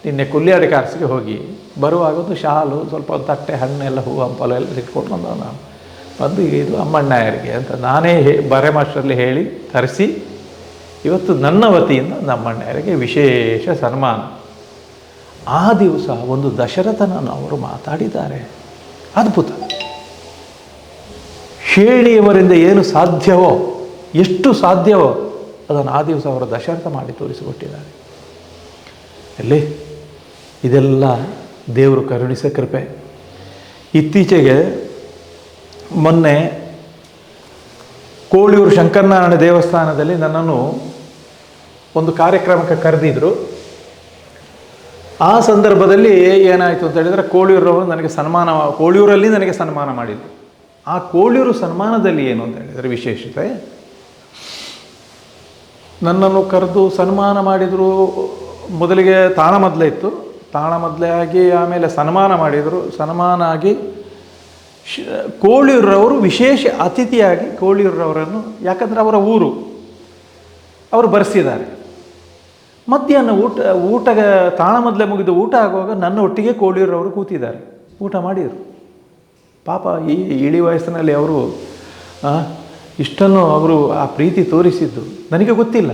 ನಿನ್ನೆ ಕುಲ್ಯಾಡಿ ಕಾರ್ಸಿಗೆ ಹೋಗಿ ಬರುವಾಗ ಒಂದು ಶಾಲು, ಸ್ವಲ್ಪ ಒಂದು ತಟ್ಟೆ, ಹಣ್ಣೆಲ್ಲ, ಹೂವು, ಹಂಪಲು ಎಲ್ಲ ಇಟ್ಕೊಂಡು ಬಂದವ. ನಾನು ಬಂದು ಇದು ಅಮ್ಮಣ್ಣಯ್ಯರಿಗೆ ಅಂತ ನಾನೇ ಬಾರೆ ಮಾಸ್ಟ್ರಲ್ಲಿ ಹೇಳಿ ತರಿಸಿ ಇವತ್ತು ನನ್ನ ವತಿಯಿಂದ ಅಮ್ಮಣ್ಣಯ್ಯರಿಗೆ ವಿಶೇಷ ಸನ್ಮಾನ. ಆ ದಿವಸ ಒಂದು ದಶರಥನನ್ನು ಅವರು ಮಾತಾಡಿದ್ದಾರೆ. ಅದ್ಭುತ. ಶೇಣಿಯವರಿಂದ ಏನು ಸಾಧ್ಯವೋ, ಎಷ್ಟು ಸಾಧ್ಯವೋ ಅದನ್ನು ಆ ದಿವಸ ಅವರು ದಶರಥ ಮಾಡಿ ತೋರಿಸಿಕೊಟ್ಟಿದ್ದಾರೆ. ಎಲ್ಲಿ ಇದೆಲ್ಲ ದೇವರು ಕರುಣಿಸ ಕೃಪೆ. ಇತ್ತೀಚೆಗೆ ಮೊನ್ನೆ ಕೋಳಿಯೂರು ಶಂಕರನಾರಾಯಣ ದೇವಸ್ಥಾನದಲ್ಲಿ ನನ್ನನ್ನು ಒಂದು ಕಾರ್ಯಕ್ರಮಕ್ಕೆ ಕರೆದಿದ್ರು. ಆ ಸಂದರ್ಭದಲ್ಲಿ ಏನಾಯಿತು ಅಂತ ಹೇಳಿದರೆ, ಕೋಳಿಯೂರವರು ಕೋಳಿಯೂರಲ್ಲಿ ನನಗೆ ಸನ್ಮಾನ ಮಾಡಿದರು. ಆ ಕೋಳಿಯೂರು ಸನ್ಮಾನದಲ್ಲಿ ಏನು ಅಂತ ಹೇಳಿದರೆ ವಿಶೇಷತೆ, ನನ್ನನ್ನು ಕರೆದು ಸನ್ಮಾನ ಮಾಡಿದರು. ಮೊದಲಿಗೆ ತಾಳಮದ್ದಲೆ ಇತ್ತು, ತಾಳಮದ್ದಲೆ ಆಗಿ ಆಮೇಲೆ ಸನ್ಮಾನ ಮಾಡಿದರು. ಸನ್ಮಾನ ಆಗಿ ಕೋಳಿಯೂರವರು ವಿಶೇಷ ಅತಿಥಿಯಾಗಿ ಕೋಳಿಯೂರವರನ್ನು, ಯಾಕಂದರೆ ಅವರ ಊರು, ಅವರು ಬರೆಸಿದ್ದಾರೆ. ಮಧ್ಯಾಹ್ನ ಊಟ ತಾಳಮದ್ದಲೆ ಮುಗಿದು ಊಟ ಆಗುವಾಗ ನನ್ನ ಒಟ್ಟಿಗೆ ಕೋಳಿಯೂರವರು ಕೂತಿದ್ದಾರೆ, ಊಟ ಮಾಡಿದರು. ಪಾಪ ಈ ಇಳಿ ವಯಸ್ಸಿನಲ್ಲಿ ಅವರು ಇಷ್ಟನ್ನು ಅವರು ಆ ಪ್ರೀತಿ ತೋರಿಸಿದ್ದು ನನಗೆ ಗೊತ್ತಿಲ್ಲ.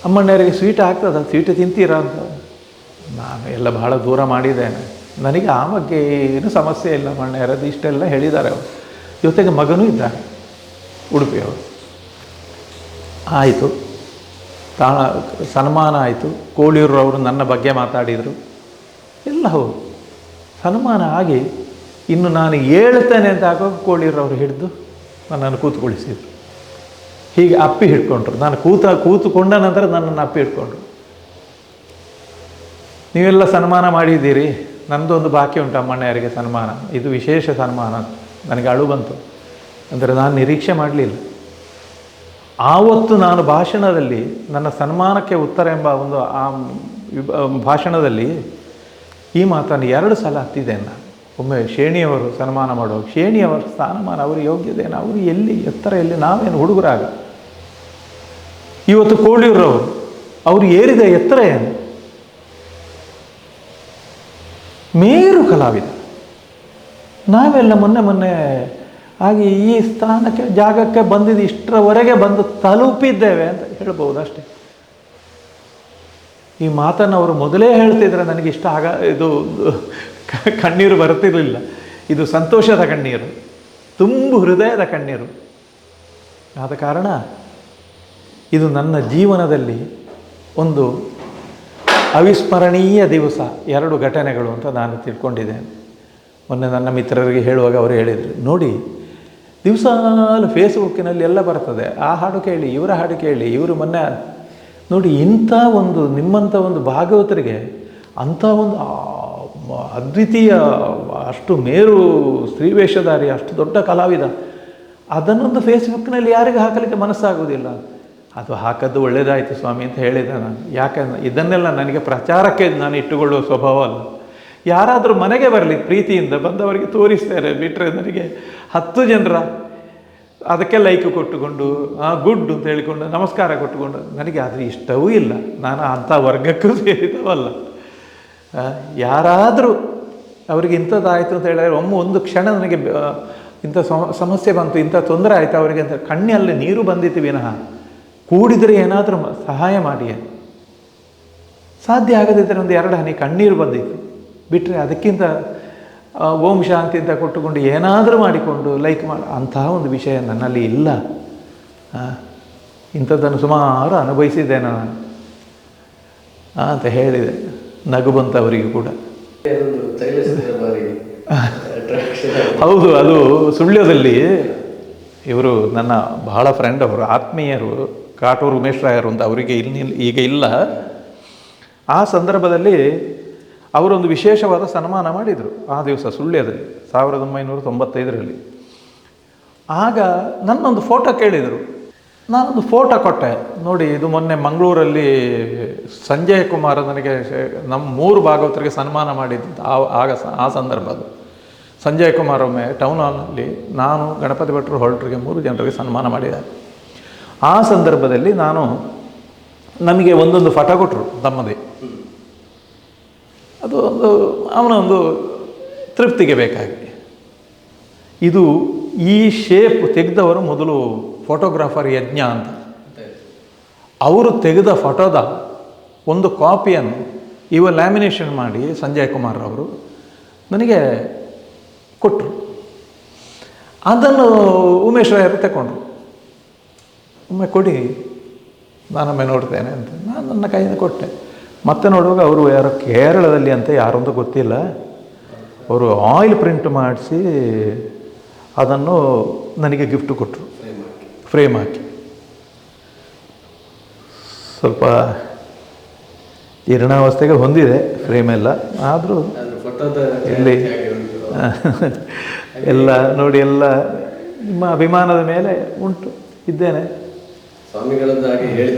ಅಮ್ಮಣ್ಣಯ್ಯರಿಗೆ ಸ್ವೀಟ್ ಆಗ್ತದ, ಸ್ವೀಟ್ ತಿಂತೀರಾ ಅಂತ. ನಾನು ಎಲ್ಲ ಬಹಳ ದೂರ ಮಾಡಿದ್ದೇನೆ, ನನಗೆ ಆ ಬಗ್ಗೆ ಏನೂ ಸಮಸ್ಯೆ ಇಲ್ಲ. ಅಮ್ಮಣ್ಣಯ್ಯರದ್ದು ಇಷ್ಟೆಲ್ಲ ಹೇಳಿದ್ದಾರೆ ಅವರು. ಜೊತೆಗೆ ಮಗನೂ ಇದ್ದಾರೆ ಉಡುಪಿಯವರು. ಆಯಿತು, ಸನ್ಮಾನ ಆಯಿತು. ಕೋಳಿಯೂರವರು ನನ್ನ ಬಗ್ಗೆ ಮಾತಾಡಿದರು, ಎಲ್ಲ ಹೌದು. ಸನ್ಮಾನ ಆಗಿ ಇನ್ನು ನಾನು ಹೇಳ್ತೇನೆ ಅಂತ ಆಗುವಾಗ ಕೋಳಿಯೂರವರು ಹಿಡಿದು ನನ್ನನ್ನು ಕೂತ್ಕೊಳಿಸಿದರು. ಹೀಗೆ ಅಪ್ಪಿ ಹಿಡ್ಕೊಂಡ್ರು. ನಾನು ಕೂತುಕೊಂಡ ನಂತರ ನನ್ನನ್ನು ಅಪ್ಪಿ ಹಿಡ್ಕೊಂಡ್ರು. ನೀವೆಲ್ಲ ಸನ್ಮಾನ ಮಾಡಿದ್ದೀರಿ, ನನ್ನದೊಂದು ಬಾಕಿ ಉಂಟು ಅಮ್ಮಣ್ಣಯ್ಯರಿಗೆ ಸನ್ಮಾನ. ಇದು ವಿಶೇಷ ಸನ್ಮಾನ. ನನಗೆ ಅಳು ಬಂತು, ಅಂದರೆ ನಾನು ನಿರೀಕ್ಷೆ ಮಾಡಲಿಲ್ಲ. ಆವತ್ತು ನಾನು ಭಾಷಣದಲ್ಲಿ ನನ್ನ ಸನ್ಮಾನಕ್ಕೆ ಉತ್ತರ ಎಂಬ ಒಂದು ಆ ಭಾಷಣದಲ್ಲಿ ಈ ಮಾತನ್ನು 2 ಸಲ ಹತ್ತಿದ್ದೇನೆ ನಾನು. ಒಮ್ಮೆ ಶೇಣಿಯವರು ಸನ್ಮಾನ ಮಾಡುವಾಗ, ಶೇಣಿಯವರ ಸ್ಥಾನಮಾನ, ಅವರು ಯೋಗ್ಯದೇನು, ಅವರು ಎಲ್ಲಿ ಎತ್ತರ, ಎಲ್ಲಿ, ನಾವೇನು ಹುಡುಗರಾಗ. ಇವತ್ತು ಕೋಳಿಯೂರವರು, ಅವರು ಏರಿದ ಎತ್ತರ ಏನು, ಮೇರು ಕಲಾವಿದ. ನಾವೆಲ್ಲ ಮೊನ್ನೆ ಹಾಗೆ ಈ ಸ್ಥಾನಕ್ಕೆ ಜಾಗಕ್ಕೆ ಬಂದಿದ್ದು ಇಷ್ಟರವರೆಗೆ ಬಂದು ತಲುಪಿದ್ದೇವೆ ಅಂತ ಹೇಳ್ಬೋದು ಅಷ್ಟೇ. ಈ ಮಾತನ್ನು ಅವರು ಮೊದಲೇ ಹೇಳ್ತಿದ್ರೆ ನನಗೆ ಇಷ್ಟ ಇದು ಕಣ್ಣೀರು ಬರ್ತಿರಲಿಲ್ಲ. ಇದು ಸಂತೋಷದ ಕಣ್ಣೀರು, ತುಂಬು ಹೃದಯದ ಕಣ್ಣೀರು. ಆದ ಕಾರಣ ಇದು ನನ್ನ ಜೀವನದಲ್ಲಿ ಒಂದು ಅವಿಸ್ಮರಣೀಯ ದಿವಸ. 2 ಘಟನೆಗಳು ಅಂತ ನಾನು ತಿಳ್ಕೊಂಡಿದ್ದೇನೆ. ಮೊನ್ನೆ ನನ್ನ ಮಿತ್ರರಿಗೆ ಹೇಳುವಾಗ ಅವರು ಹೇಳಿದರು, ನೋಡಿ ದಿವಸ ಫೇಸ್ಬುಕ್ಕಿನಲ್ಲಿ ಎಲ್ಲ ಬರ್ತದೆ, ಆ ಹಾಡು ಕೇಳಿ, ಇವರ ಹಾಡು ಕೇಳಿ, ಇವರು ಮೊನ್ನೆ ನೋಡಿ, ಇಂಥ ಒಂದು ನಿಮ್ಮಂಥ ಒಂದು ಭಾಗವತರಿಗೆ ಅಂಥ ಒಂದು ಅದ್ವಿತೀಯ, ಅಷ್ಟು ಮೇರು ಸ್ತ್ರೀವೇಷಧಾರಿ, ಅಷ್ಟು ದೊಡ್ಡ ಕಲಾವಿದ, ಅದನ್ನೊಂದು ಫೇಸ್ಬುಕ್ನಲ್ಲಿ ಯಾರಿಗೆ ಹಾಕಲಿಕ್ಕೆ ಮನಸ್ಸಾಗುವುದಿಲ್ಲ. ಅದು ಹಾಕದ್ದು ಒಳ್ಳೆಯದಾಯಿತು ಸ್ವಾಮಿ ಅಂತ ಹೇಳಿದೆ ನಾನು. ಯಾಕಂದ್ರೆ ಇದನ್ನೆಲ್ಲ ನನಗೆ ಪ್ರಚಾರಕ್ಕೆ ನಾನು ಇಟ್ಟುಕೊಳ್ಳುವ ಸ್ವಭಾವ ಅಲ್ಲ. ಯಾರಾದರೂ ಮನೆಗೆ ಬರಲಿ, ಪ್ರೀತಿಯಿಂದ ಬಂದವರಿಗೆ ತೋರಿಸ್ತಾರೆ, ಬಿಟ್ಟರೆ ನನಗೆ 10 ಜನರ ಅದಕ್ಕೆ ಲೈಕ್ ಕೊಟ್ಟುಕೊಂಡು ಗುಡ್ ಅಂತ ಹೇಳಿಕೊಂಡು ನಮಸ್ಕಾರ ಕೊಟ್ಟುಕೊಂಡು ನನಗೆ ಅದು ಇಷ್ಟವೂ ಇಲ್ಲ. ನಾನು ಅಂಥ ವರ್ಗಕ್ಕೂ ಸೇರಿದವಲ್ಲ. ಯಾರಾದರೂ ಅವರಿಗೆ ಇಂಥದ್ದಾಯಿತು ಅಂತ ಹೇಳಿದ್ರೆ ಒಂದು ಕ್ಷಣ ನನಗೆ ಇಂಥ ಸಮಸ್ಯೆ ಬಂತು, ಇಂಥ ತೊಂದರೆ ಆಯಿತು ಅವರಿಗೆ ಅಂತ ಕಣ್ಣಲ್ಲಿ ನೀರು ಬಂದಿತ್ತು ವಿನಃ ಕೂಡಿದರೆ ಏನಾದರೂ ಸಹಾಯ ಮಾಡಿ, ಸಾಧ್ಯ ಆಗದಿದ್ದರೆ 1-2 ಹನಿ ಕಣ್ಣೀರು ಬಂದಿತ್ತು, ಬಿಟ್ಟರೆ ಅದಕ್ಕಿಂತ ಓಂ ಶಾಂತಿ ಅಂತ ಕೊಟ್ಟುಕೊಂಡು ಏನಾದರೂ ಮಾಡಿಕೊಂಡು ಲೈಕ್ ಮಾಡಿ ಅಂತಹ ಒಂದು ವಿಷಯ ನನ್ನಲ್ಲಿ ಇಲ್ಲ. ಇಂಥದ್ದನ್ನು ಸುಮಾರು ಅನುಭವಿಸಿದ್ದೇನೆ ನಾನು ಅಂತ ಹೇಳಿದೆ. ನಗು ಬಂತು ಅವರಿಗೂ ಕೂಡ. ಹೌದು, ಅದು ಸುಳ್ಯದಲ್ಲಿ ಇವರು ನನ್ನ ಬಹಳ ಫ್ರೆಂಡ್, ಅವರು ಆತ್ಮೀಯರು, ಕಾಟೂರು ಉಮೇಶ್ ರಾಯರು ಅಂತ, ಅವರಿಗೆ ಈಗ ಇಲ್ಲ. ಆ ಸಂದರ್ಭದಲ್ಲಿ ಅವರೊಂದು ವಿಶೇಷವಾದ ಸನ್ಮಾನ ಮಾಡಿದರು ಆ ದಿವಸ ಸುಳ್ಯದಲ್ಲಿ 1995ರಲ್ಲಿ. ಆಗ ನನ್ನೊಂದು ಫೋಟೋ ಕೇಳಿದರು. ನಾನೊಂದು ಫೋಟೋ ಕೊಟ್ಟೆ. ನೋಡಿ, ಇದು ಮೊನ್ನೆ ಮಂಗಳೂರಲ್ಲಿ ಸಂಜಯ್ ಕುಮಾರ್ ನನಗೆ ನಮ್ಮ 3 ಭಾಗವತರಿಗೆ ಸನ್ಮಾನ ಮಾಡಿದ್ದು ಆ ಸಂದರ್ಭ ಅದು. ಸಂಜಯ್ ಕುಮಾರ್ ಒಮ್ಮೆ ಟೌನ್ ಹಾಲ್ನಲ್ಲಿ ನಾನು, ಗಣಪತಿ ಭಟ್ರು, ಹೊರಟರಿಗೆ 3 ಜನರಿಗೆ ಸನ್ಮಾನ ಮಾಡಿದ್ದಾರೆ. ಆ ಸಂದರ್ಭದಲ್ಲಿ ನಮಗೆ ಒಂದೊಂದು ಫೋಟೋ ಕೊಟ್ಟರು ತಮ್ಮದೇ. ಅದು ಅವನ ಒಂದು ತೃಪ್ತಿಗೆ ಬೇಕಾಗಿ. ಇದು ಈ ಶೇಪ್ ತೆಗೆದವರು ಮೊದಲು ಫೋಟೋಗ್ರಾಫರ್ ಯಜ್ಞ ಅಂತ, ಅವರು ತೆಗೆದ ಫೋಟೋದ ಒಂದು ಕಾಪಿಯನ್ನು ಲ್ಯಾಮಿನೇಷನ್ ಮಾಡಿ ಸಂಜಯ್ ಕುಮಾರ್ ಅವರು ನನಗೆ ಕೊಟ್ಟರು. ಅದನ್ನು ಉಮೇಶ್ ರಾಯರು ತಗೊಂಡ್ರು. ಒಮ್ಮೆ ಕೊಡಿ, ನಾನೊಮ್ಮೆ ನೋಡ್ತೇನೆ ಅಂತ ನಾನು ನನ್ನ ಕೈಯಿಂದ ಕೊಟ್ಟೆ. ಮತ್ತೆ ನೋಡುವಾಗ ಅವರು ಯಾರೋ ಕೇರಳದಲ್ಲಿ ಅಂತ ಯಾರೊಂದು ಗೊತ್ತಿಲ್ಲ, ಅವರು ಆಯಿಲ್ ಪ್ರಿಂಟ್ ಮಾಡಿಸಿ ಅದನ್ನು ನನಗೆ ಗಿಫ್ಟ್ ಕೊಟ್ಟರು, ಫ್ರೇಮ್ ಹಾಕಿ. ಸ್ವಲ್ಪ ಜೀರ್ಣಾವಸ್ಥೆಗೆ ಹೊಂದಿದೆ ಫ್ರೇಮ್ ಎಲ್ಲ, ಆದರೂ ಇಲ್ಲಿ ಎಲ್ಲ ನೋಡಿ, ಎಲ್ಲ ನಿಮ್ಮ ಅಭಿಮಾನದ ಮೇಲೆ ಉಂಟು ಇದ್ದೇನೆ.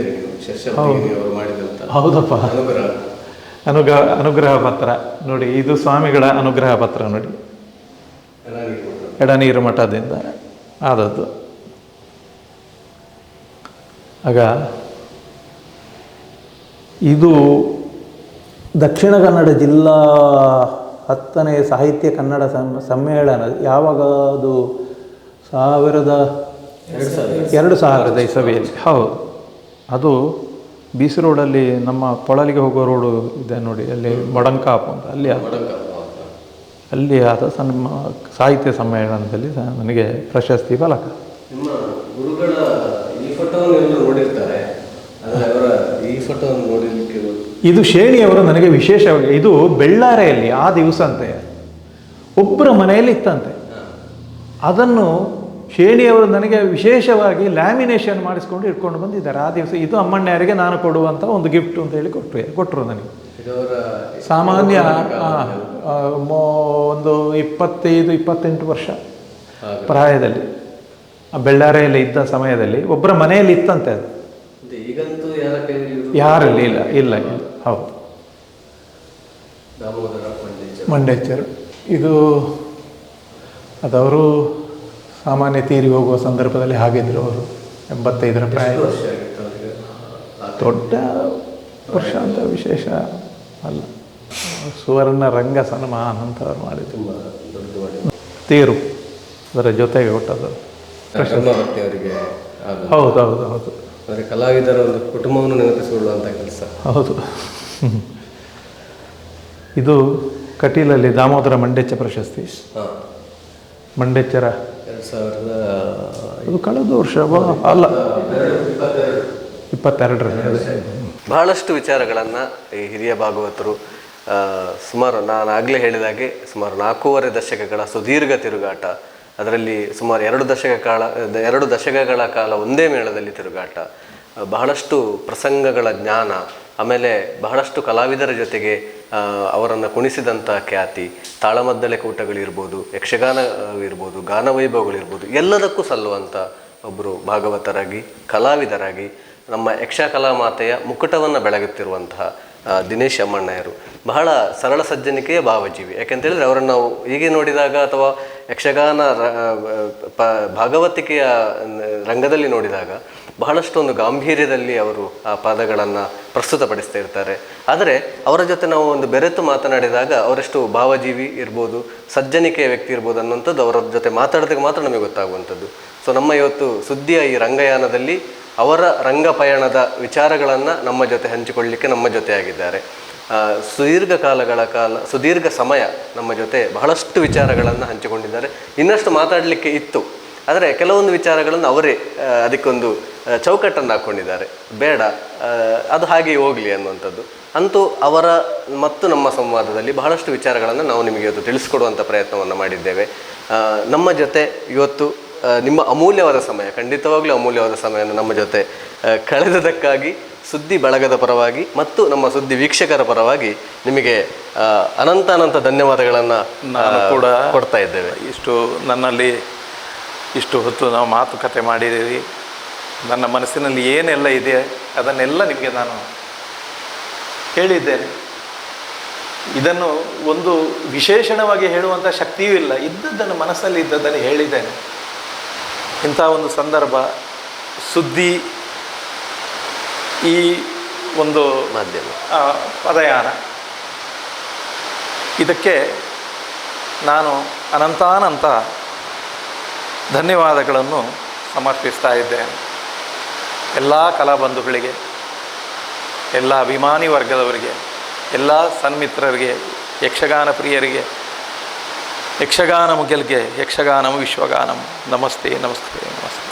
ಹೌದಪ್ಪ, ಅನುಗ್ರಹ ಪತ್ರ ನೋಡಿ, ಇದು ಸ್ವಾಮಿಗಳ ಅನುಗ್ರಹ ಪತ್ರ ನೋಡಿ, ಎಡನೀರು ಮಠದಿಂದ ಆದದ್ದು. ಆಗ ಇದು ದಕ್ಷಿಣ ಕನ್ನಡ ಜಿಲ್ಲಾ 10ನೇ ಸಾಹಿತ್ಯ ಕನ್ನಡ ಸಮ್ಮೇಳನ. ಯಾವಾಗ ಅದು 2000 ಇಸವಿಯಲ್ಲಿ. ಹೌದು, ಅದು BC ರೋಡಲ್ಲಿ ನಮ್ಮ ಪೊಳಲಿಗೆ ಹೋಗೋ ರೋಡು ಇದೆ ನೋಡಿ, ಅಲ್ಲಿ ಮೊಡಂಕಾಪ್ ಅಂತ, ಅಲ್ಲಿ ಆದ ಸಾಹಿತ್ಯ ಸಮ್ಮೇಳನದಲ್ಲಿ ನನಗೆ ಪ್ರಶಸ್ತಿ ಫಲಕ. ನಿಮ್ಮ ಗುರುಗಳ ಈ ಫೋಟೋವನ್ನು ನೋಡಿರ್ತಾರೆ, ಈ ಫೋಟೋವನ್ನು ನೋಡಲಿಕ್ಕೆ ಇದು ಶೇಣಿಯವರು ನನಗೆ ವಿಶೇಷವಾಗಿ, ಇದು ಬೆಳ್ಳಾರೆಯಲ್ಲಿ ಆ ದಿವಸ ಅಂತೆ ಒಬ್ಬರ ಮನೆಯಲ್ಲಿ ಇತ್ತಂತೆ. ಅದನ್ನು ಶೇಣಿಯವರು ನನಗೆ ವಿಶೇಷವಾಗಿ ಲ್ಯಾಮಿನೇಷನ್ ಮಾಡಿಸ್ಕೊಂಡು ಇಟ್ಕೊಂಡು ಬಂದಿದ್ದಾರೆ ಆ ದಿವಸ. ಇದು ಅಮ್ಮಣ್ಣಯ್ಯರಿಗೆ ನಾನು ಕೊಡುವಂಥ ಒಂದು ಗಿಫ್ಟ್ ಅಂತ ಹೇಳಿ ಕೊಟ್ಟರು ನನಗೆ. ಸಾಮಾನ್ಯ ಒಂದು 25-28 ವರ್ಷ ಪ್ರಾಯದಲ್ಲಿ ಆ ಬೆಳ್ಳಾರೆಯಲ್ಲಿ ಇದ್ದ ಸಮಯದಲ್ಲಿ ಒಬ್ಬರ ಮನೆಯಲ್ಲಿ ಇತ್ತಂತೆ ಅದು. ಈಗಂತೂ ಯಾರ ಕೈಯಲ್ಲಿ ಯಾರಲ್ಲಿ ಇಲ್ಲ ಹೌದು. ಮಂಡೇಚರು ಇದು ಅದವರು ಸಾಮಾನ್ಯ ತೀರಿ ಹೋಗುವ ಸಂದರ್ಭದಲ್ಲಿ ಹಾಗಿದ್ರು ಅವರು. 85 ಪ್ರಾಯ. ದೊಡ್ಡ ವರ್ಷ ಅಂತ ವಿಶೇಷ ಅಲ್ಲ. ಸುವರ್ಣ ರಂಗ ಸನ್ಮಾನ ಅಂತ ಅವ್ರು ಮಾಡಿದ್ರು. ತೀರು ಅದರ ಜೊತೆಗೆ ಕೊಟ್ಟದ್ದು. ಅವರಿಗೆ ಹೌದು. ಅಂದರೆ ಕಲಾವಿದರ ಒಂದು ಕುಟುಂಬವನ್ನು ನೆನಪಿಸಿಕೊಳ್ಳುವಂಥ ಕೆಲಸ. ಹೌದು. ಇದು ಕಟೀಲಲ್ಲಿ ದಾಮೋದರ ಮಂಡೆಚ್ಚ ಪ್ರಶಸ್ತಿ. ಮಂಡೆಚ್ಚರ 2000 ಅದು ಕಳೆದ ವರ್ಷ ಅಲ್ಲ 22 ಬಹಳಷ್ಟು ವಿಚಾರಗಳನ್ನು ಈ ಹಿರಿಯ ಭಾಗವತರು ಸುಮಾರು ನಾನು ಆಗಲೇ ಹೇಳಿದಾಗೆ ಸುಮಾರು 4.5 ದಶಕಗಳ ಸುದೀರ್ಘ ತಿರುಗಾಟ, ಅದರಲ್ಲಿ ಸುಮಾರು 2 ದಶಕಗಳ ಕಾಲ ಒಂದೇ ಮೇಳದಲ್ಲಿ ತಿರುಗಾಟ, ಬಹಳಷ್ಟು ಪ್ರಸಂಗಗಳ ಜ್ಞಾನ, ಆಮೇಲೆ ಬಹಳಷ್ಟು ಕಲಾವಿದರ ಜೊತೆಗೆ ಅವರನ್ನು ಕುಣಿಸಿದಂಥ ಖ್ಯಾತಿ, ತಾಳಮದ್ದಳೆ ಕೂಟಗಳಿರ್ಬೋದು, ಯಕ್ಷಗಾನ ಇರ್ಬೋದು, ಗಾನವೈಭವಗಳಿರ್ಬೋದು, ಎಲ್ಲದಕ್ಕೂ ಸಲ್ಲುವಂಥ ಒಬ್ಬರು ಭಾಗವತರಾಗಿ ಕಲಾವಿದರಾಗಿ ನಮ್ಮ ಯಕ್ಷಕಲಾ ಮಾತೆಯ ಮುಕುಟವನ್ನು ಬೆಳಗುತ್ತಿರುವಂತಹ ದಿನೇಶ್ ಅಮ್ಮಣ್ಣಯರು ಬಹಳ ಸರಳ ಸಜ್ಜನಿಕೆಯ ಭಾವಜೀವಿ. ಯಾಕೆಂತೇಳಿದ್ರೆ ಅವರನ್ನು ನಾವು ಹೀಗೆ ನೋಡಿದಾಗ ಅಥವಾ ಯಕ್ಷಗಾನ ಭಾಗವತಿಕೆಯ ರಂಗದಲ್ಲಿ ನೋಡಿದಾಗ ಬಹಳಷ್ಟು ಒಂದು ಗಾಂಭೀರ್ಯದಲ್ಲಿ ಅವರು ಆ ಪದಗಳನ್ನು ಪ್ರಸ್ತುತಪಡಿಸ್ತಾ ಇರ್ತಾರೆ. ಆದರೆ ಅವರ ಜೊತೆ ನಾವು ಒಂದು ಬೆರೆತು ಮಾತನಾಡಿದಾಗ ಅವರೆಷ್ಟು ಭಾವಜೀವಿ ಇರ್ಬೋದು, ಸಜ್ಜನಿಕೆಯ ವ್ಯಕ್ತಿ ಇರ್ಬೋದು ಅನ್ನೋಂಥದ್ದು ಅವರ ಜೊತೆ ಮಾತಾಡಿದಾಗ ಮಾತ್ರ ನಮಗೆ ಗೊತ್ತಾಗುವಂಥದ್ದು. ಸೊ ನಮ್ಮ ಇವತ್ತು ಸುದ್ದಿಯ ಈ ರಂಗಯಾನದಲ್ಲಿ ಅವರ ರಂಗಪಯಣದ ವಿಚಾರಗಳನ್ನು ನಮ್ಮ ಜೊತೆ ಹಂಚಿಕೊಳ್ಳಲಿಕ್ಕೆ ನಮ್ಮ ಜೊತೆ ಆಗಿದ್ದಾರೆ. ಸುದೀರ್ಘ ಸಮಯ ನಮ್ಮ ಜೊತೆ ಬಹಳಷ್ಟು ವಿಚಾರಗಳನ್ನು ಹಂಚಿಕೊಂಡಿದ್ದಾರೆ. ಇನ್ನಷ್ಟು ಮಾತಾಡಲಿಕ್ಕೆ ಇತ್ತು, ಆದರೆ ಕೆಲವೊಂದು ವಿಚಾರಗಳನ್ನು ಅವರೇ ಅದಕ್ಕೊಂದು ಚೌಕಟ್ಟನ್ನು ಹಾಕ್ಕೊಂಡಿದ್ದಾರೆ. ಬೇಡ, ಅದು ಹಾಗೆ ಹೋಗಲಿ ಅನ್ನುವಂಥದ್ದು. ಅಂತೂ ಅವರ ಮತ್ತು ನಮ್ಮ ಸಂವಾದದಲ್ಲಿ ಬಹಳಷ್ಟು ವಿಚಾರಗಳನ್ನು ನಾವು ನಿಮಗೆ ಇವತ್ತು ತಿಳಿಸ್ಕೊಡುವಂಥ ಪ್ರಯತ್ನವನ್ನು ಮಾಡಿದ್ದೇವೆ. ನಮ್ಮ ಜೊತೆ ಇವತ್ತು ನಿಮ್ಮ ಅಮೂಲ್ಯವಾದ ಸಮಯ, ಖಂಡಿತವಾಗ್ಲೂ ಅಮೂಲ್ಯವಾದ ಸಮಯವನ್ನು ನಮ್ಮ ಜೊತೆ ಕಳೆದದಕ್ಕಾಗಿ ಸುದ್ದಿ ಬಳಗದ ಪರವಾಗಿ ಮತ್ತು ನಮ್ಮ ಸುದ್ದಿ ವೀಕ್ಷಕರ ಪರವಾಗಿ ನಿಮಗೆ ಅನಂತ ಧನ್ಯವಾದಗಳನ್ನು ನಾನು ಕೂಡ ಕೊಡ್ತಾ ಇದ್ದೇವೆ. ನನ್ನಲ್ಲಿ ಇಷ್ಟು ಹೊತ್ತು ನಾವು ಮಾತುಕತೆ ಮಾಡಿದ್ದೀವಿ. ನನ್ನ ಮನಸ್ಸಿನಲ್ಲಿ ಏನೆಲ್ಲ ಇದೆ ಅದನ್ನೆಲ್ಲ ನಿಮಗೆ ನಾನು ಹೇಳಿದ್ದೇನೆ. ಇದನ್ನು ಒಂದು ವಿಶೇಷಣವಾಗಿ ಹೇಳುವಂಥ ಶಕ್ತಿಯೂ ಇಲ್ಲ. ಇದ್ದದ್ದನ್ನು ಮನಸ್ಸಲ್ಲಿ ಇದ್ದದ್ದನ್ನು ಹೇಳಿದ್ದೇನೆ. ಇಂಥ ಒಂದು ಸಂದರ್ಭ, ಸುದ್ದಿ, ಈ ಒಂದು ಮಾಧ್ಯಮ ಪದಯಾನ, ಇದಕ್ಕೆ ನಾನು ಅನಂತಾನಂತ ಧನ್ಯವಾದಗಳನ್ನು ಸಮರ್ಪಿಸ್ತಾ ಇದ್ದೇನೆ. ಎಲ್ಲ ಕಲಾಬಂಧುಗಳಿಗೆ, ಎಲ್ಲ ಅಭಿಮಾನಿ ವರ್ಗದವರಿಗೆ, ಎಲ್ಲ ಸನ್ಮಿತ್ರರಿಗೆ, ಯಕ್ಷಗಾನ ಪ್ರಿಯರಿಗೆ, ಯಕ್ಷಗಾನ ಮುಗಿಲ್ಗೆ, ಯಕ್ಷಗಾನಂ ವಿಶ್ವಗಾನಂ. ನಮಸ್ತೆ ನಮಸ್ತೆ ನಮಸ್ತೆ.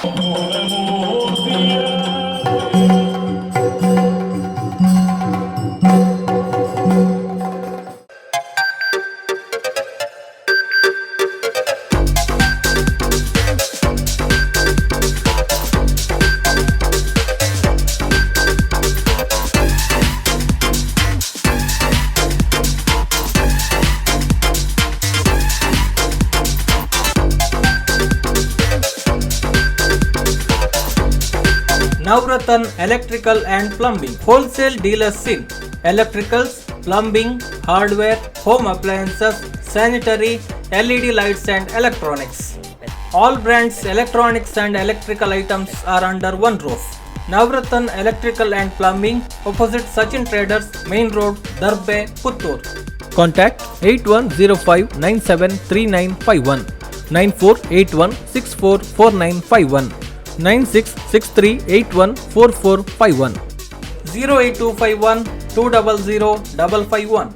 Navratan Electrical and Plumbing, wholesale dealers in electricals, plumbing, hardware, home appliances, sanitary, LED lights and electronics. All brands electronics and electrical items are under one roof. Navratan Electrical and Plumbing, opposite Sachin Traders, Main Road, Darbe, Puttur. Contact 8105973951, 9481644951. 9663814451, 08251 200 551.